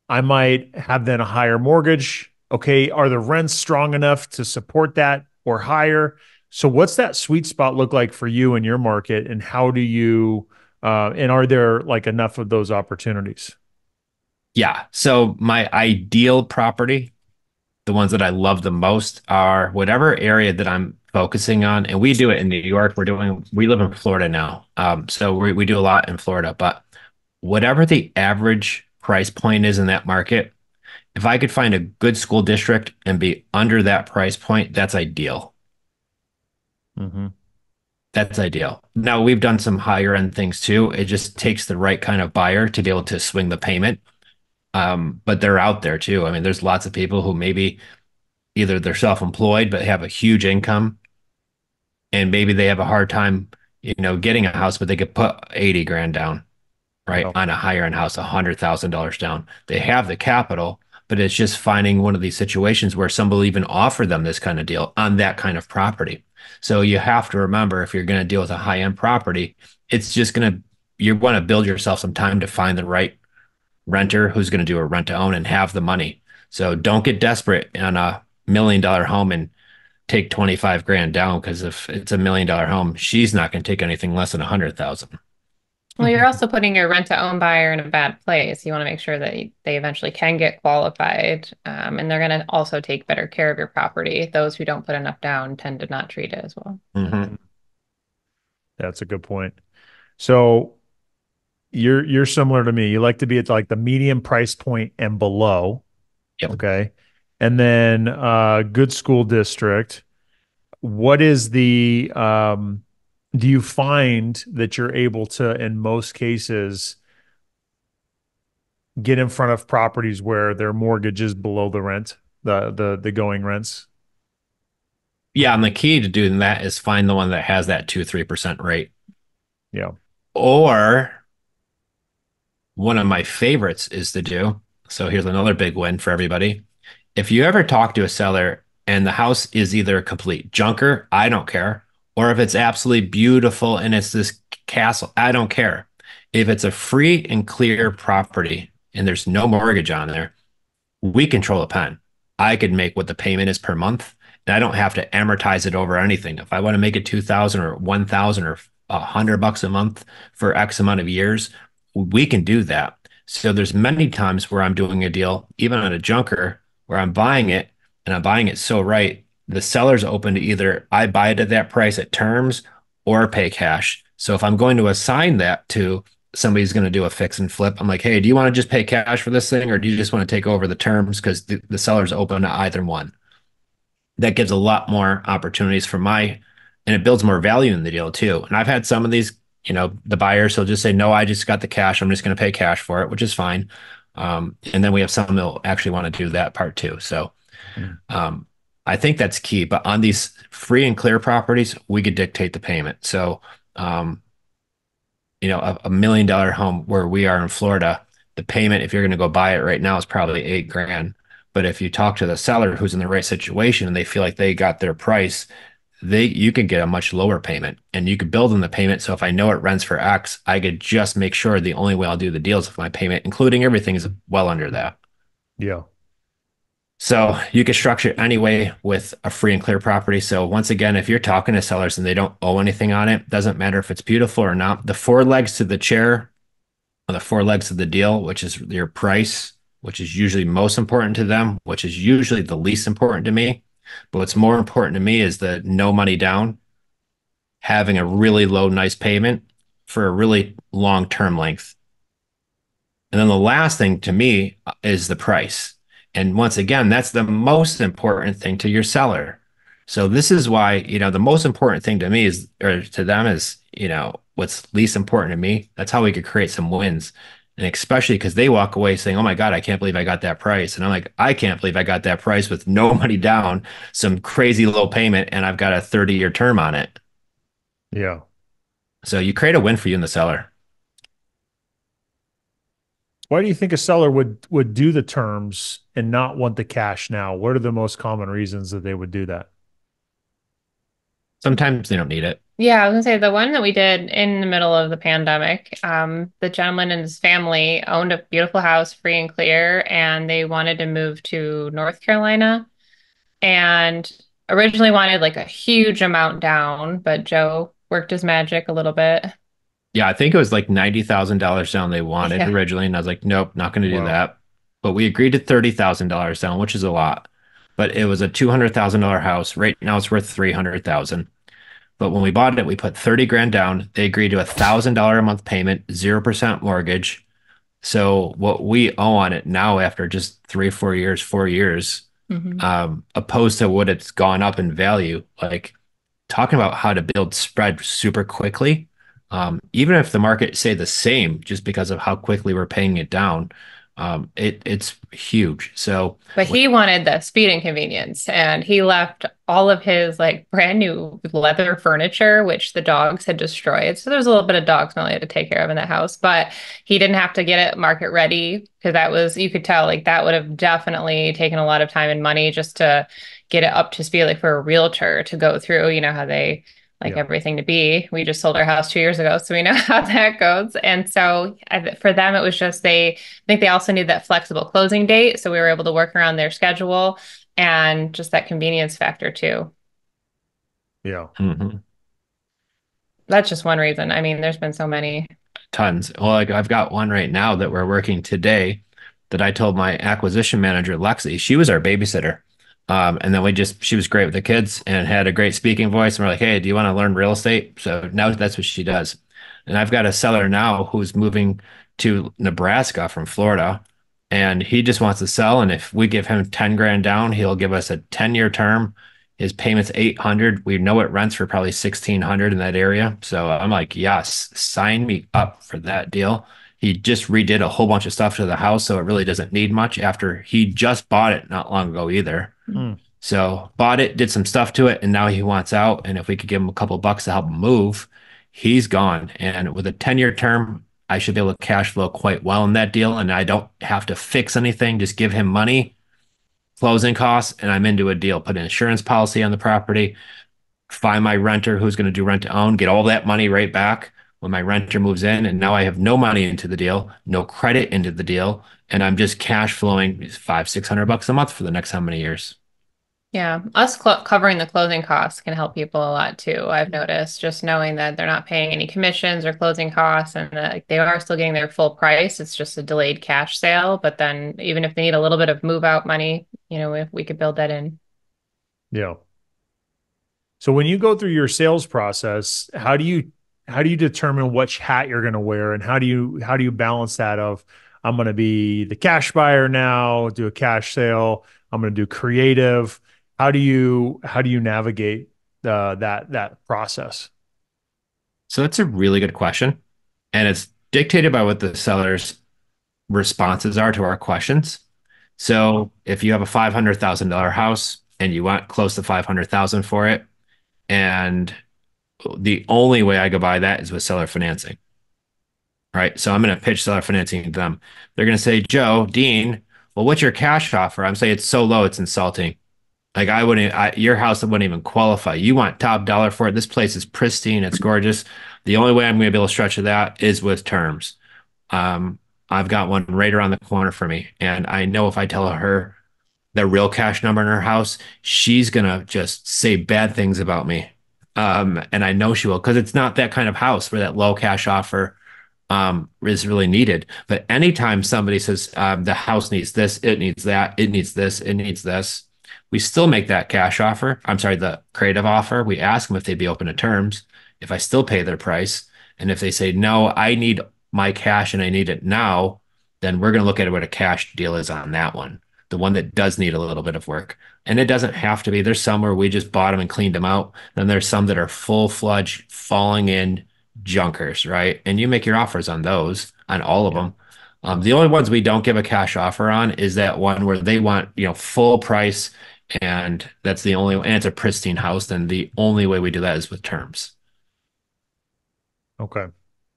I might have then a higher mortgage. Okay, are the rents strong enough to support that or higher? So, what's that sweet spot look like for you in your market, and how do you, and are there like enough of those opportunities? Yeah. So my ideal property, the ones that I love the most are whatever area that I'm focusing on. And we do it in New York. We live in Florida now. So we do a lot in Florida, but whatever the average price point is in that market, if I could find a good school district and be under that price point, that's ideal. Hmm. That's ideal. Now we've done some higher end things too. It just takes the right kind of buyer to be able to swing the payment. But they're out there too. I mean, there's lots of people who maybe either they're self-employed but have a huge income and maybe they have a hard time, getting a house, but they could put 80 grand down, right? Yeah. On a higher end house, $100,000 down. They have the capital, but it's just finding one of these situations where somebody will even offer them this kind of deal on that kind of property. So you have to remember if you're going to deal with a high-end property, it's just going to, you want to build yourself some time to find the right renter who's going to do a rent to own and have the money. So don't get desperate on a $1 million home and take 25 grand down because if it's $1 million home, she's not going to take anything less than 100,000. Well, you're also putting your rent to own buyer in a bad place. You want to make sure that they eventually can get qualified, and they're going to also take better care of your property. Those who don't put enough down tend to not treat it as well. Mm-hmm. That's a good point. So you're similar to me. You like to be at like the medium price point and below. Yep. Okay. And then good school district. What is the do you find that you're able to, in most cases, get in front of properties where their mortgage is below the rent, the going rents? Yeah, and the key to doing that is find the one that has that 2-3% rate. Yeah. Or one of my favorites is to do. So here's another big win for everybody. If you ever talk to a seller and the house is either a complete junker, I don't care, or if it's absolutely beautiful and it's this castle, I don't care. If it's a free and clear property and there's no mortgage on there, we control the pen. I could make what the payment is per month, and I don't have to amortize it over anything. If I want to make it 2,000 or 1,000 or $100 a month for X amount of years, we can do that. So there's many times where I'm doing a deal, even on a junker, where I'm buying it and I'm buying it so right. The seller's open to either I buy it at that price at terms or pay cash. So if I'm going to assign that to somebody's going to do a fix and flip. I'm like, hey, do you want to just pay cash for this thing or do you just want to take over the terms? Because the seller's open to either one. That gives a lot more opportunities for and it builds more value in the deal too. And I've had some of these, the buyers will just say, no, I just got the cash. I'm just going to pay cash for it, which is fine. And then we have some that'll actually want to do that part too. So Mm. um, I think that's key. But on these free and clear properties, we could dictate the payment. So um, $1 million home where we are in Florida, the payment, if you're going to go buy it right now, is probably 8 grand. But if you talk to the seller who's in the right situation and they feel like they got their price, you could get a much lower payment and you could build in the payment. So if I know it rents for X, I could just make sure the only way I'll do the deals if my payment, including everything, is well under that. Yeah. So you can structure it anyway with a free and clear property. So once again, if you're talking to sellers and they don't owe anything on it, doesn't matter if it's beautiful or not. The four legs to the chair are the four legs of the deal, which is your price, which is usually most important to them, which is usually the least important to me. But what's more important to me is the no money down, having a really low, nice payment for a really long term length. And then the last thing to me is the price. And once again, that's the most important thing to your seller. So this is why, the most important thing to me is, or to them is, what's least important to me. That's how we could create some wins. And especially because they walk away saying, "Oh my God, I can't believe I got that price." And I'm like, "I can't believe I got that price with no money down, some crazy low payment, and I've got a 30-year term on it." Yeah. So you create a win for you and the seller. Why do you think a seller would do the terms and not want the cash now? What are the most common reasons that they would do that? Sometimes they don't need it. Yeah, I was gonna say the one that we did in the middle of the pandemic, the gentleman and his family owned a beautiful house, free and clear, and they wanted to move to North Carolina and originally wanted like a huge amount down, but Joe worked his magic a little bit. Yeah, I think it was like $90,000 down they wanted Yeah. originally, and I was like, "Nope, not going to do Wow. that." But we agreed to $30,000 down, which is a lot. But it was a $200,000 house. Right now it's worth 300,000. But when we bought it, we put 30 grand down. They agreed to $1,000 a month payment, 0% mortgage. So what we owe on it now after just 3, 4 years, 4 years, Hmm. opposed to what it's gone up in value, like talking about how to build spread super quickly, even if the market say the same, just because of how quickly we're paying it down, it's huge. So But he wanted the speed and convenience, and he left all of his like brand new leather furniture, which the dogs had destroyed. So there was a little bit of dog smell he had to take care of in that house, but he didn't have to get it market ready because that was, you could tell like that would have definitely taken a lot of time and money just to get it up to speed, like for a realtor to go through, you know, how they like Yeah. everything to be. We just sold our house 2 years ago, so we know how that goes. And so for them, it was just I think they also need that flexible closing date. So we were able to work around their schedule and just that convenience factor too. Yeah. mhm. That's just one reason. I mean, there's been so many. Tons. Well, like I've got one right now that we're working today that I told my acquisition manager, Lexi, she was our babysitter. And then she was great with the kids and had a great speaking voice. And we're like, "Hey, do you want to learn real estate?" So now that's what she does. And I've got a seller now who's moving to Nebraska from Florida, and he just wants to sell. And if we give him 10 grand down, he'll give us a 10-year term. His payment's 800. We know it rents for probably 1,600 in that area. So I'm like, yes, sign me up for that deal. He just redid a whole bunch of stuff to the house, so it really doesn't need much after he just bought it not long ago either. Hmm. So bought it, did some stuff to it, and now he wants out. And if we could give him a couple bucks to help him move, he's gone. And with a 10-year term, I should be able to cash flow quite well in that deal. And I don't have to fix anything, just give him money, closing costs, and I'm into a deal. Put an insurance policy on the property, find my renter who's going to do rent to own, get all that money right back when my renter moves in. And now I have no money into the deal, no credit into the deal, and I'm just cash flowing 500, 600 bucks a month for the next how many years? Yeah, us covering the closing costs can help people a lot too. I've noticed just knowing that they're not paying any commissions or closing costs and that like, they are still getting their full price. It's just a delayed cash sale. But then even if they need a little bit of move out money, you know, if we could build that in. Yeah. So when you go through your sales process, how do you determine which hat you're going to wear, and how do you balance that of I'm going to be the cash buyer now, do a cash sale, I'm going to do creative. How do you navigate that process? So that's a really good question. And it's dictated by what the seller's responses are to our questions. So if you have a $500,000 house and you want close to 500,000 for it, and the only way I go by that is with seller financing, right? So I'm going to pitch seller financing to them. They're going to say, "Joe, Dean, well, what's your cash offer?" I'm saying it's so low, it's insulting. Like your house wouldn't even qualify. You want top dollar for it. This place is pristine. It's gorgeous. The only way I'm going to be able to stretch to that is with terms. Um, I've got one right around the corner for me. And I know if I tell her the real cash number in her house, she's gonna just say bad things about me. And I know she will because it's not that kind of house where that low cash offer is really needed. But anytime somebody says the house needs this, it needs that, it needs this, it needs this, we still make that cash offer. I'm sorry, the creative offer. We ask them if they'd be open to terms, if I still pay their price. And if they say, "No, I need my cash and I need it now," then we're going to look at what a cash deal is on that one, the one that does need a little bit of work. And it doesn't have to be. There's some where we just bought them and cleaned them out. Then there's some that are full-fledged falling in junkers, right? And you make your offers on those, on all of Yeah. them. The only ones we don't give a cash offer on is that one where they want, full price, and that's the only, and it's a pristine house. Then the only way we do that is with terms. Okay.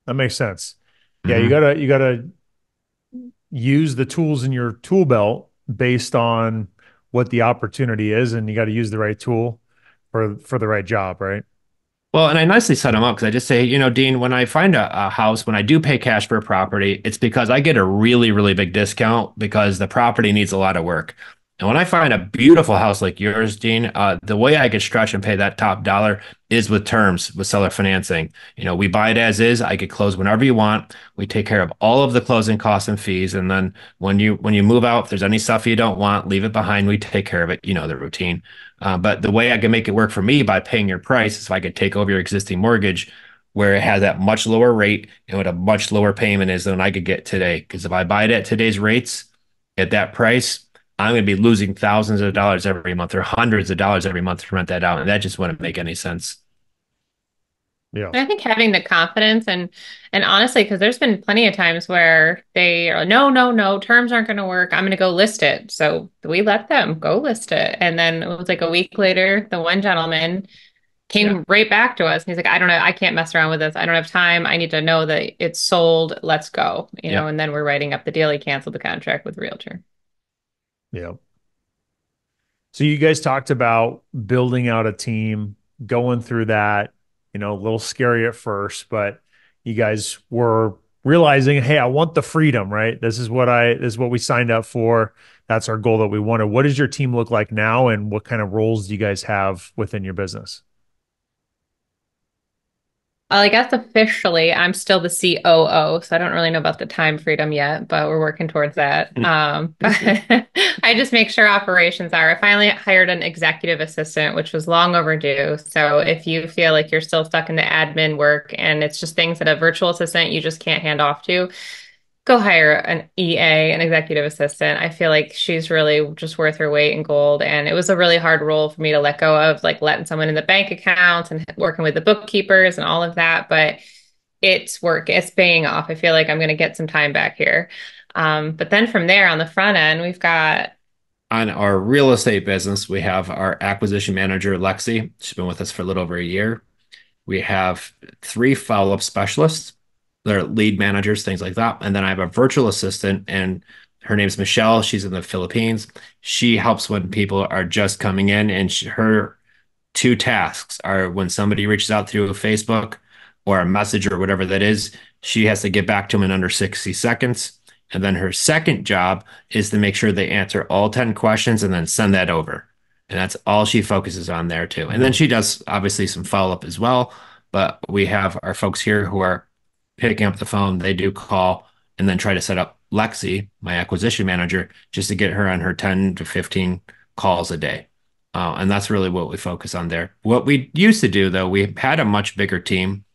That makes sense. Yeah, you Hmm. gotta you gotta use the tools in your tool belt based on what the opportunity is, and you got to use the right tool for the right job, right? Well, and I nicely set them up because I just say, Dean, when I find a house, when I do pay cash for a property, it's because I get a really, really big discount because the property needs a lot of work. And when I find a beautiful house like yours, Dean, the way I could stretch and pay that top dollar is with terms, with seller financing. We buy it as is. I could close whenever you want. We take care of all of the closing costs and fees. And then when you move out, if there's any stuff you don't want, leave it behind. We take care of it. The routine. But the way I can make it work for me by paying your price is if I could take over your existing mortgage where it has that much lower rate and what a much lower payment is than I could get today. Because if I buy it at today's rates at that price, I'm going to be losing thousands of dollars every month or hundreds of dollars every month to rent that out. And that just wouldn't make any sense. Yeah. And I think having the confidence and honestly, because there's been plenty of times where they are no, no, no, terms aren't going to work. I'm going to go list it. So we let them go list it. And then it was like a week later, the one gentleman Yeah. came right back to us. And he's like, I don't know, I can't mess around with this. I don't have time. I need to know that it's sold. Let's go. Yep. And then we're writing up the deal. He canceled the contract with Realtor. Yeah. So you guys talked about building out a team, going through that, a little scary at first, but you guys were realizing, hey, I want the freedom, right? This is what we signed up for. That's our goal that we wanted. What does your team look like now, and what kind of roles do you guys have within your business? Well, I guess officially I'm still the COO, so I don't really know about the time freedom yet, but we're working towards that. But I just make sure operations are. I finally hired an executive assistant, which was long overdue. So if you feel like you're still stuck in the admin work and it's just things that a virtual assistant you just can't hand off to, go hire an EA, an executive assistant. I feel like she's really just worth her weight in gold. And it was a really hard role for me to let go of, like letting someone in the bank accounts and working with the bookkeepers and all of that. But it's work, it's paying off. I feel like I'm going to get some time back here. But then from there on the front end, we've got On our real estate business, we have our acquisition manager, Lexi. She's been with us for a little over a year. We have three follow-up specialists. They're lead managers, things like that. And then I have a virtual assistant, and her name's Michelle. She's in the Philippines. She helps when people are just coming in, and her two tasks are when somebody reaches out through Facebook or a message or whatever that is, she has to get back to them in under 60 seconds. And then her second job is to make sure they answer all 10 questions and then send that over. And that's all she focuses on there too. And then Mhm. she does obviously some follow up as well. But we have our folks here who are picking up the phone. They do call and then try to set up Lexi, my acquisition manager, just to get her on her 10 to 15 calls a day. And that's really what we focus on there. What we used to do, though, we had a much bigger team,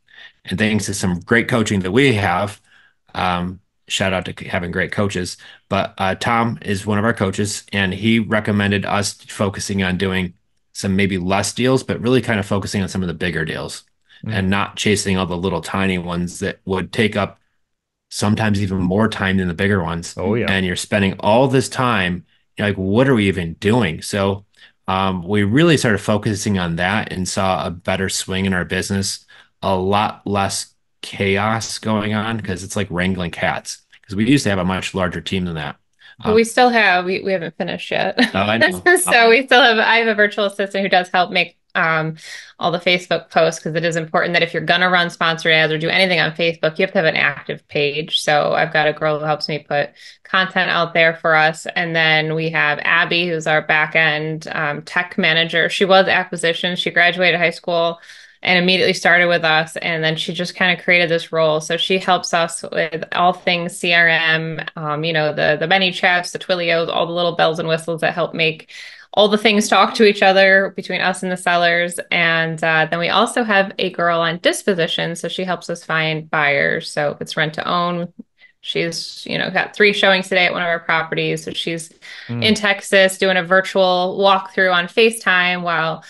and thanks to some great coaching that we have, shout out to having great coaches. But Tom is one of our coaches, and he recommended us focusing on doing some maybe less deals, but really kind of focusing on some of the bigger deals and Mm. not chasing all the little tiny ones that would take up sometimes even more time than the bigger ones. Oh yeah. And you're spending all this time, you're like, what are we even doing? So we really started focusing on that and saw a better swing in our business, a lot less chaos going on because it's like wrangling cats. Because we used to have a much larger team than that. But Um, we still have we haven't finished yet. I know. So we still have I have a virtual assistant who does help make all the Facebook posts because it is important that if you're gonna run sponsored ads or do anything on Facebook, you have to have an active page. So I've got a girl who helps me put content out there for us. And then we have Abby, who's our back end tech manager. She was acquisition. She graduated high school and immediately started with us. And then she just kind of created this role. So she helps us with all things CRM, the many chats, the Twilios, all the little bells and whistles that help make all the things talk to each other between us and the sellers. And then we also have a girl on disposition. So she helps us find buyers. So if it's rent to own, she's, got 3 showings today at one of our properties. So she's in Mm. Texas doing a virtual walkthrough on FaceTime while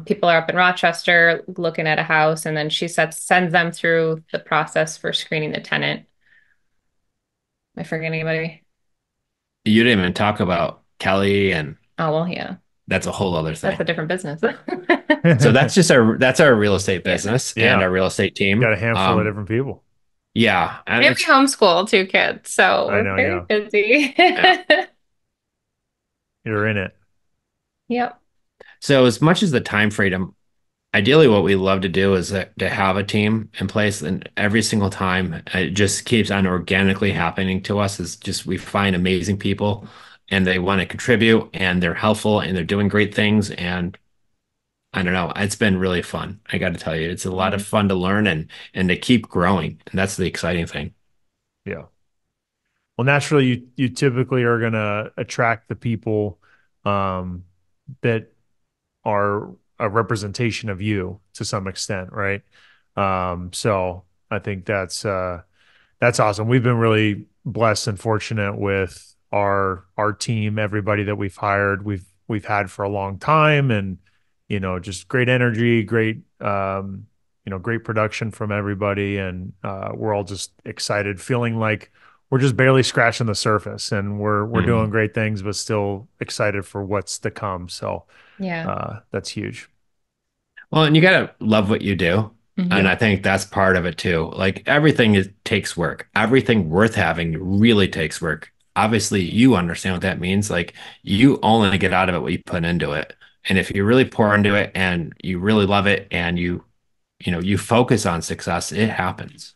people are up in Rochester looking at a house, and then she sends them through the process for screening the tenant. Am I forgetting anybody? You didn't even talk about Kelly, and Oh, well, yeah. that's a whole other That's thing. a different business. So that's our real estate Yeah. business and Yeah, our real estate got team. a handful of different people. Yeah, and And we homeschool two kids, so I we're know, very yeah. busy. yeah. You're in it. Yep. So as much as the time freedom, ideally what we love to do is to have a team in place, and every single time it just keeps on organically happening to us. Is just we find amazing people and they want to contribute and they're helpful and they're doing great things, and I don't know, it's been really fun. I got to tell you, it's a lot of Mhm. fun to learn and to keep growing, and that's the exciting thing. Yeah. Well, naturally, you typically are going to attract the people um, that are a representation of you to some extent, right? So I think that's awesome. We've been really blessed and fortunate with our team, everybody that we've hired, we've had for a long time, and just great energy, great great production from everybody, and we're all just excited, feeling like we're just barely scratching the surface, and we're doing Mhm. great things, but still excited for what's to come. So Yeah. that's huge. Well, and you gotta love what you do. And Mhm. Yeah, I think that's part of it too. Like everything takes work. Everything worth having really takes work. Obviously, you understand what that means. Like you only get out of it what you put into it. And if you really pour into it and you really love it and you focus on success, it happens.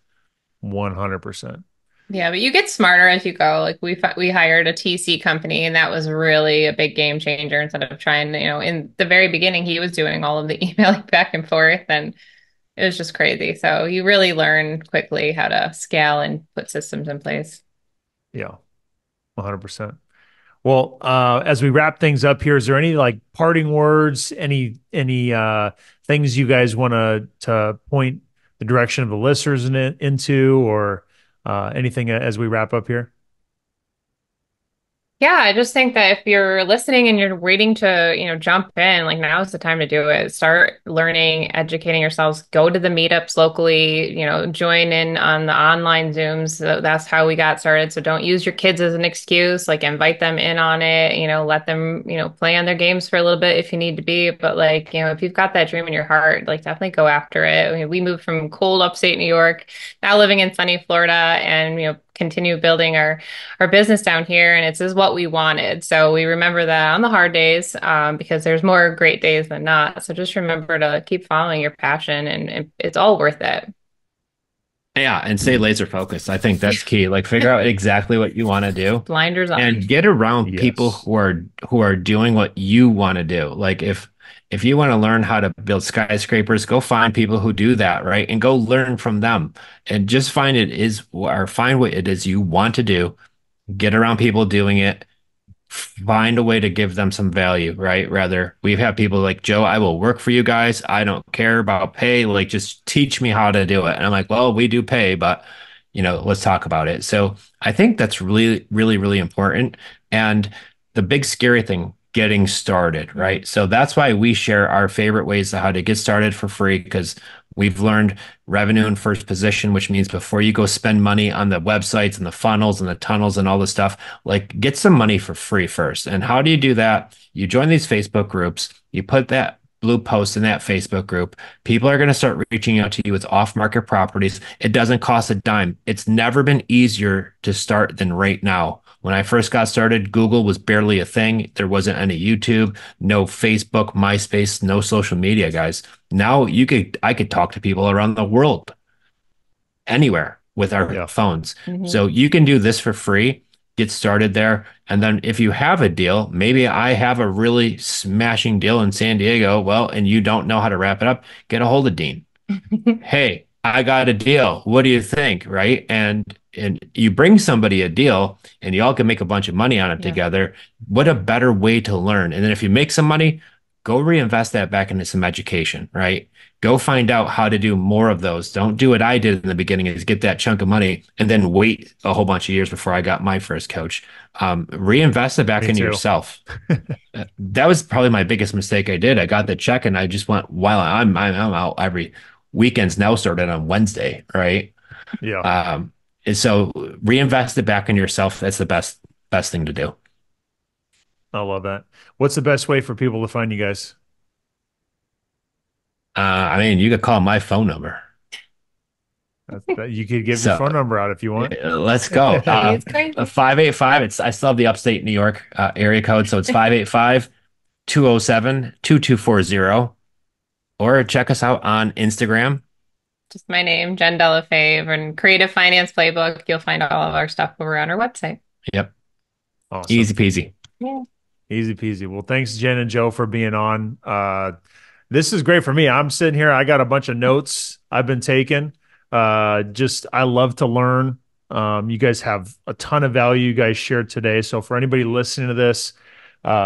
100%. Yeah, but you get smarter as you go. Like we hired a TC company, and that was really a big game changer. Instead of trying, in the very beginning, he was doing all of the emailing back and forth, and it was just crazy. So you really learn quickly how to scale and put systems in place. Yeah, 100%. Well, as we wrap things up here, is there any like parting words, any things you guys want to point the direction of the listeners into, or anything as we wrap up here? Yeah, I just think that if you're listening and you're waiting to, jump in, like now is the time to do it. Start learning, educating yourselves, go to the meetups locally, join in on the online Zooms. So that's how we got started. So don't use your kids as an excuse, like invite them in on it, let them, play on their games for a little bit if you need to be. But like, if you've got that dream in your heart, like definitely go after it. I mean, we moved from cold upstate New York, now living in sunny Florida, and, continue building our business down here, and it's is what we wanted. So we remember that on the hard days, because there's more great days than not. So just remember to keep following your passion, and it's all worth it. Yeah, and stay laser focused. I think that's key. Like figure out exactly what you want to do Blinders on. and get around people Yes, who are doing what you want to do. Like if you want to learn how to build skyscrapers, go find people who do that, right? And go learn from them. And just find what it is you want to do. Get around people doing it, find a way to give them some value, right? Rather, we've had people like, Joe, I will work for you guys. I don't care about pay. Like, just teach me how to do it. And I'm like, well, we do pay, but let's talk about it. So I think that's really, really, really important. And the big scary thing, getting started, right? So that's why we share our favorite ways to how to get started for free, because we've learned revenue in first position, which means before you go spend money on the websites and the funnels and the tunnels and all this stuff, like get some money for free first. And how do you do that? You join these Facebook groups, you put that blue post in that Facebook group. People are going to start reaching out to you with off-market properties. It doesn't cost a dime. It's never been easier to start than right now. When I first got started, Google was barely a thing. There wasn't any YouTube, no Facebook, MySpace, no social media, guys. Now I could talk to people around the world, anywhere with our yeah, phones. Hmm. So you can do this for free, get started there. And then if you have a deal, maybe I have a really smashing deal in San Diego, well, and you don't know how to wrap it up, get a hold of Dean. Hey, I got a deal. What do you think? Right. And you bring somebody a deal and you all can make a bunch of money on it Yeah. together. What a better way to learn. And then if you make some money, go reinvest that back into some education, right? Go find out how to do more of those. Don't do what I did in the beginning, is get that chunk of money and then wait a whole bunch of years before I got my first coach. Reinvest it back me into too. yourself. That was probably my biggest mistake I did. I got the check and I just went, while I'm out every weekends now started on Wednesday, right? Yeah, Um, And so reinvest it back in yourself. That's the best thing to do. I love that. What's the best way for people to find you guys? I mean, you could call my phone number. You could give your So phone number out if you want. let's go. He's crazy. 585. I still have the upstate New York area code. So it's 585 207 2240. Or check us out on Instagram. Just my name, Jenn Delle Fave, and Creative Finance Playbook. You'll find all of our stuff over on our website. Yep. Awesome. Easy peasy. Yeah. Easy peasy. Well, thanks, Jen and Joe, for being on. This is great for me. I'm sitting here. I got a bunch of notes I've been taking. Just I love to learn. You guys have a ton of value you guys shared today. So for anybody listening to this,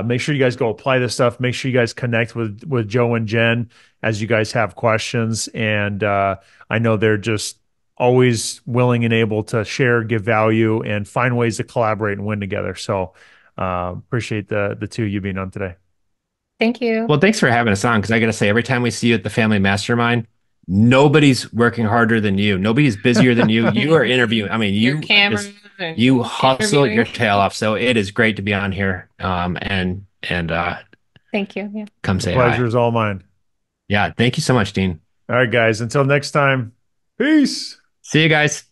make sure you guys go apply this stuff. Make sure you guys connect with Joe and Jen as you guys have questions. And I know they're just always willing and able to share, give value, and find ways to collaborate and win together. So appreciate the two of you being on today. Thank you. Well, thanks for having us on because I got to say, every time we see you at the Family Mastermind, nobody's working harder than you. Nobody's busier than you. You are interviewing. I mean, Your cameras and you hustle your interviewing. tail off. So it is great to be on here. And Thank you. Yeah. come The say pleasure hi. is all mine. Yeah, thank you so much, Dean. All right, guys. Until next time, peace. See you guys.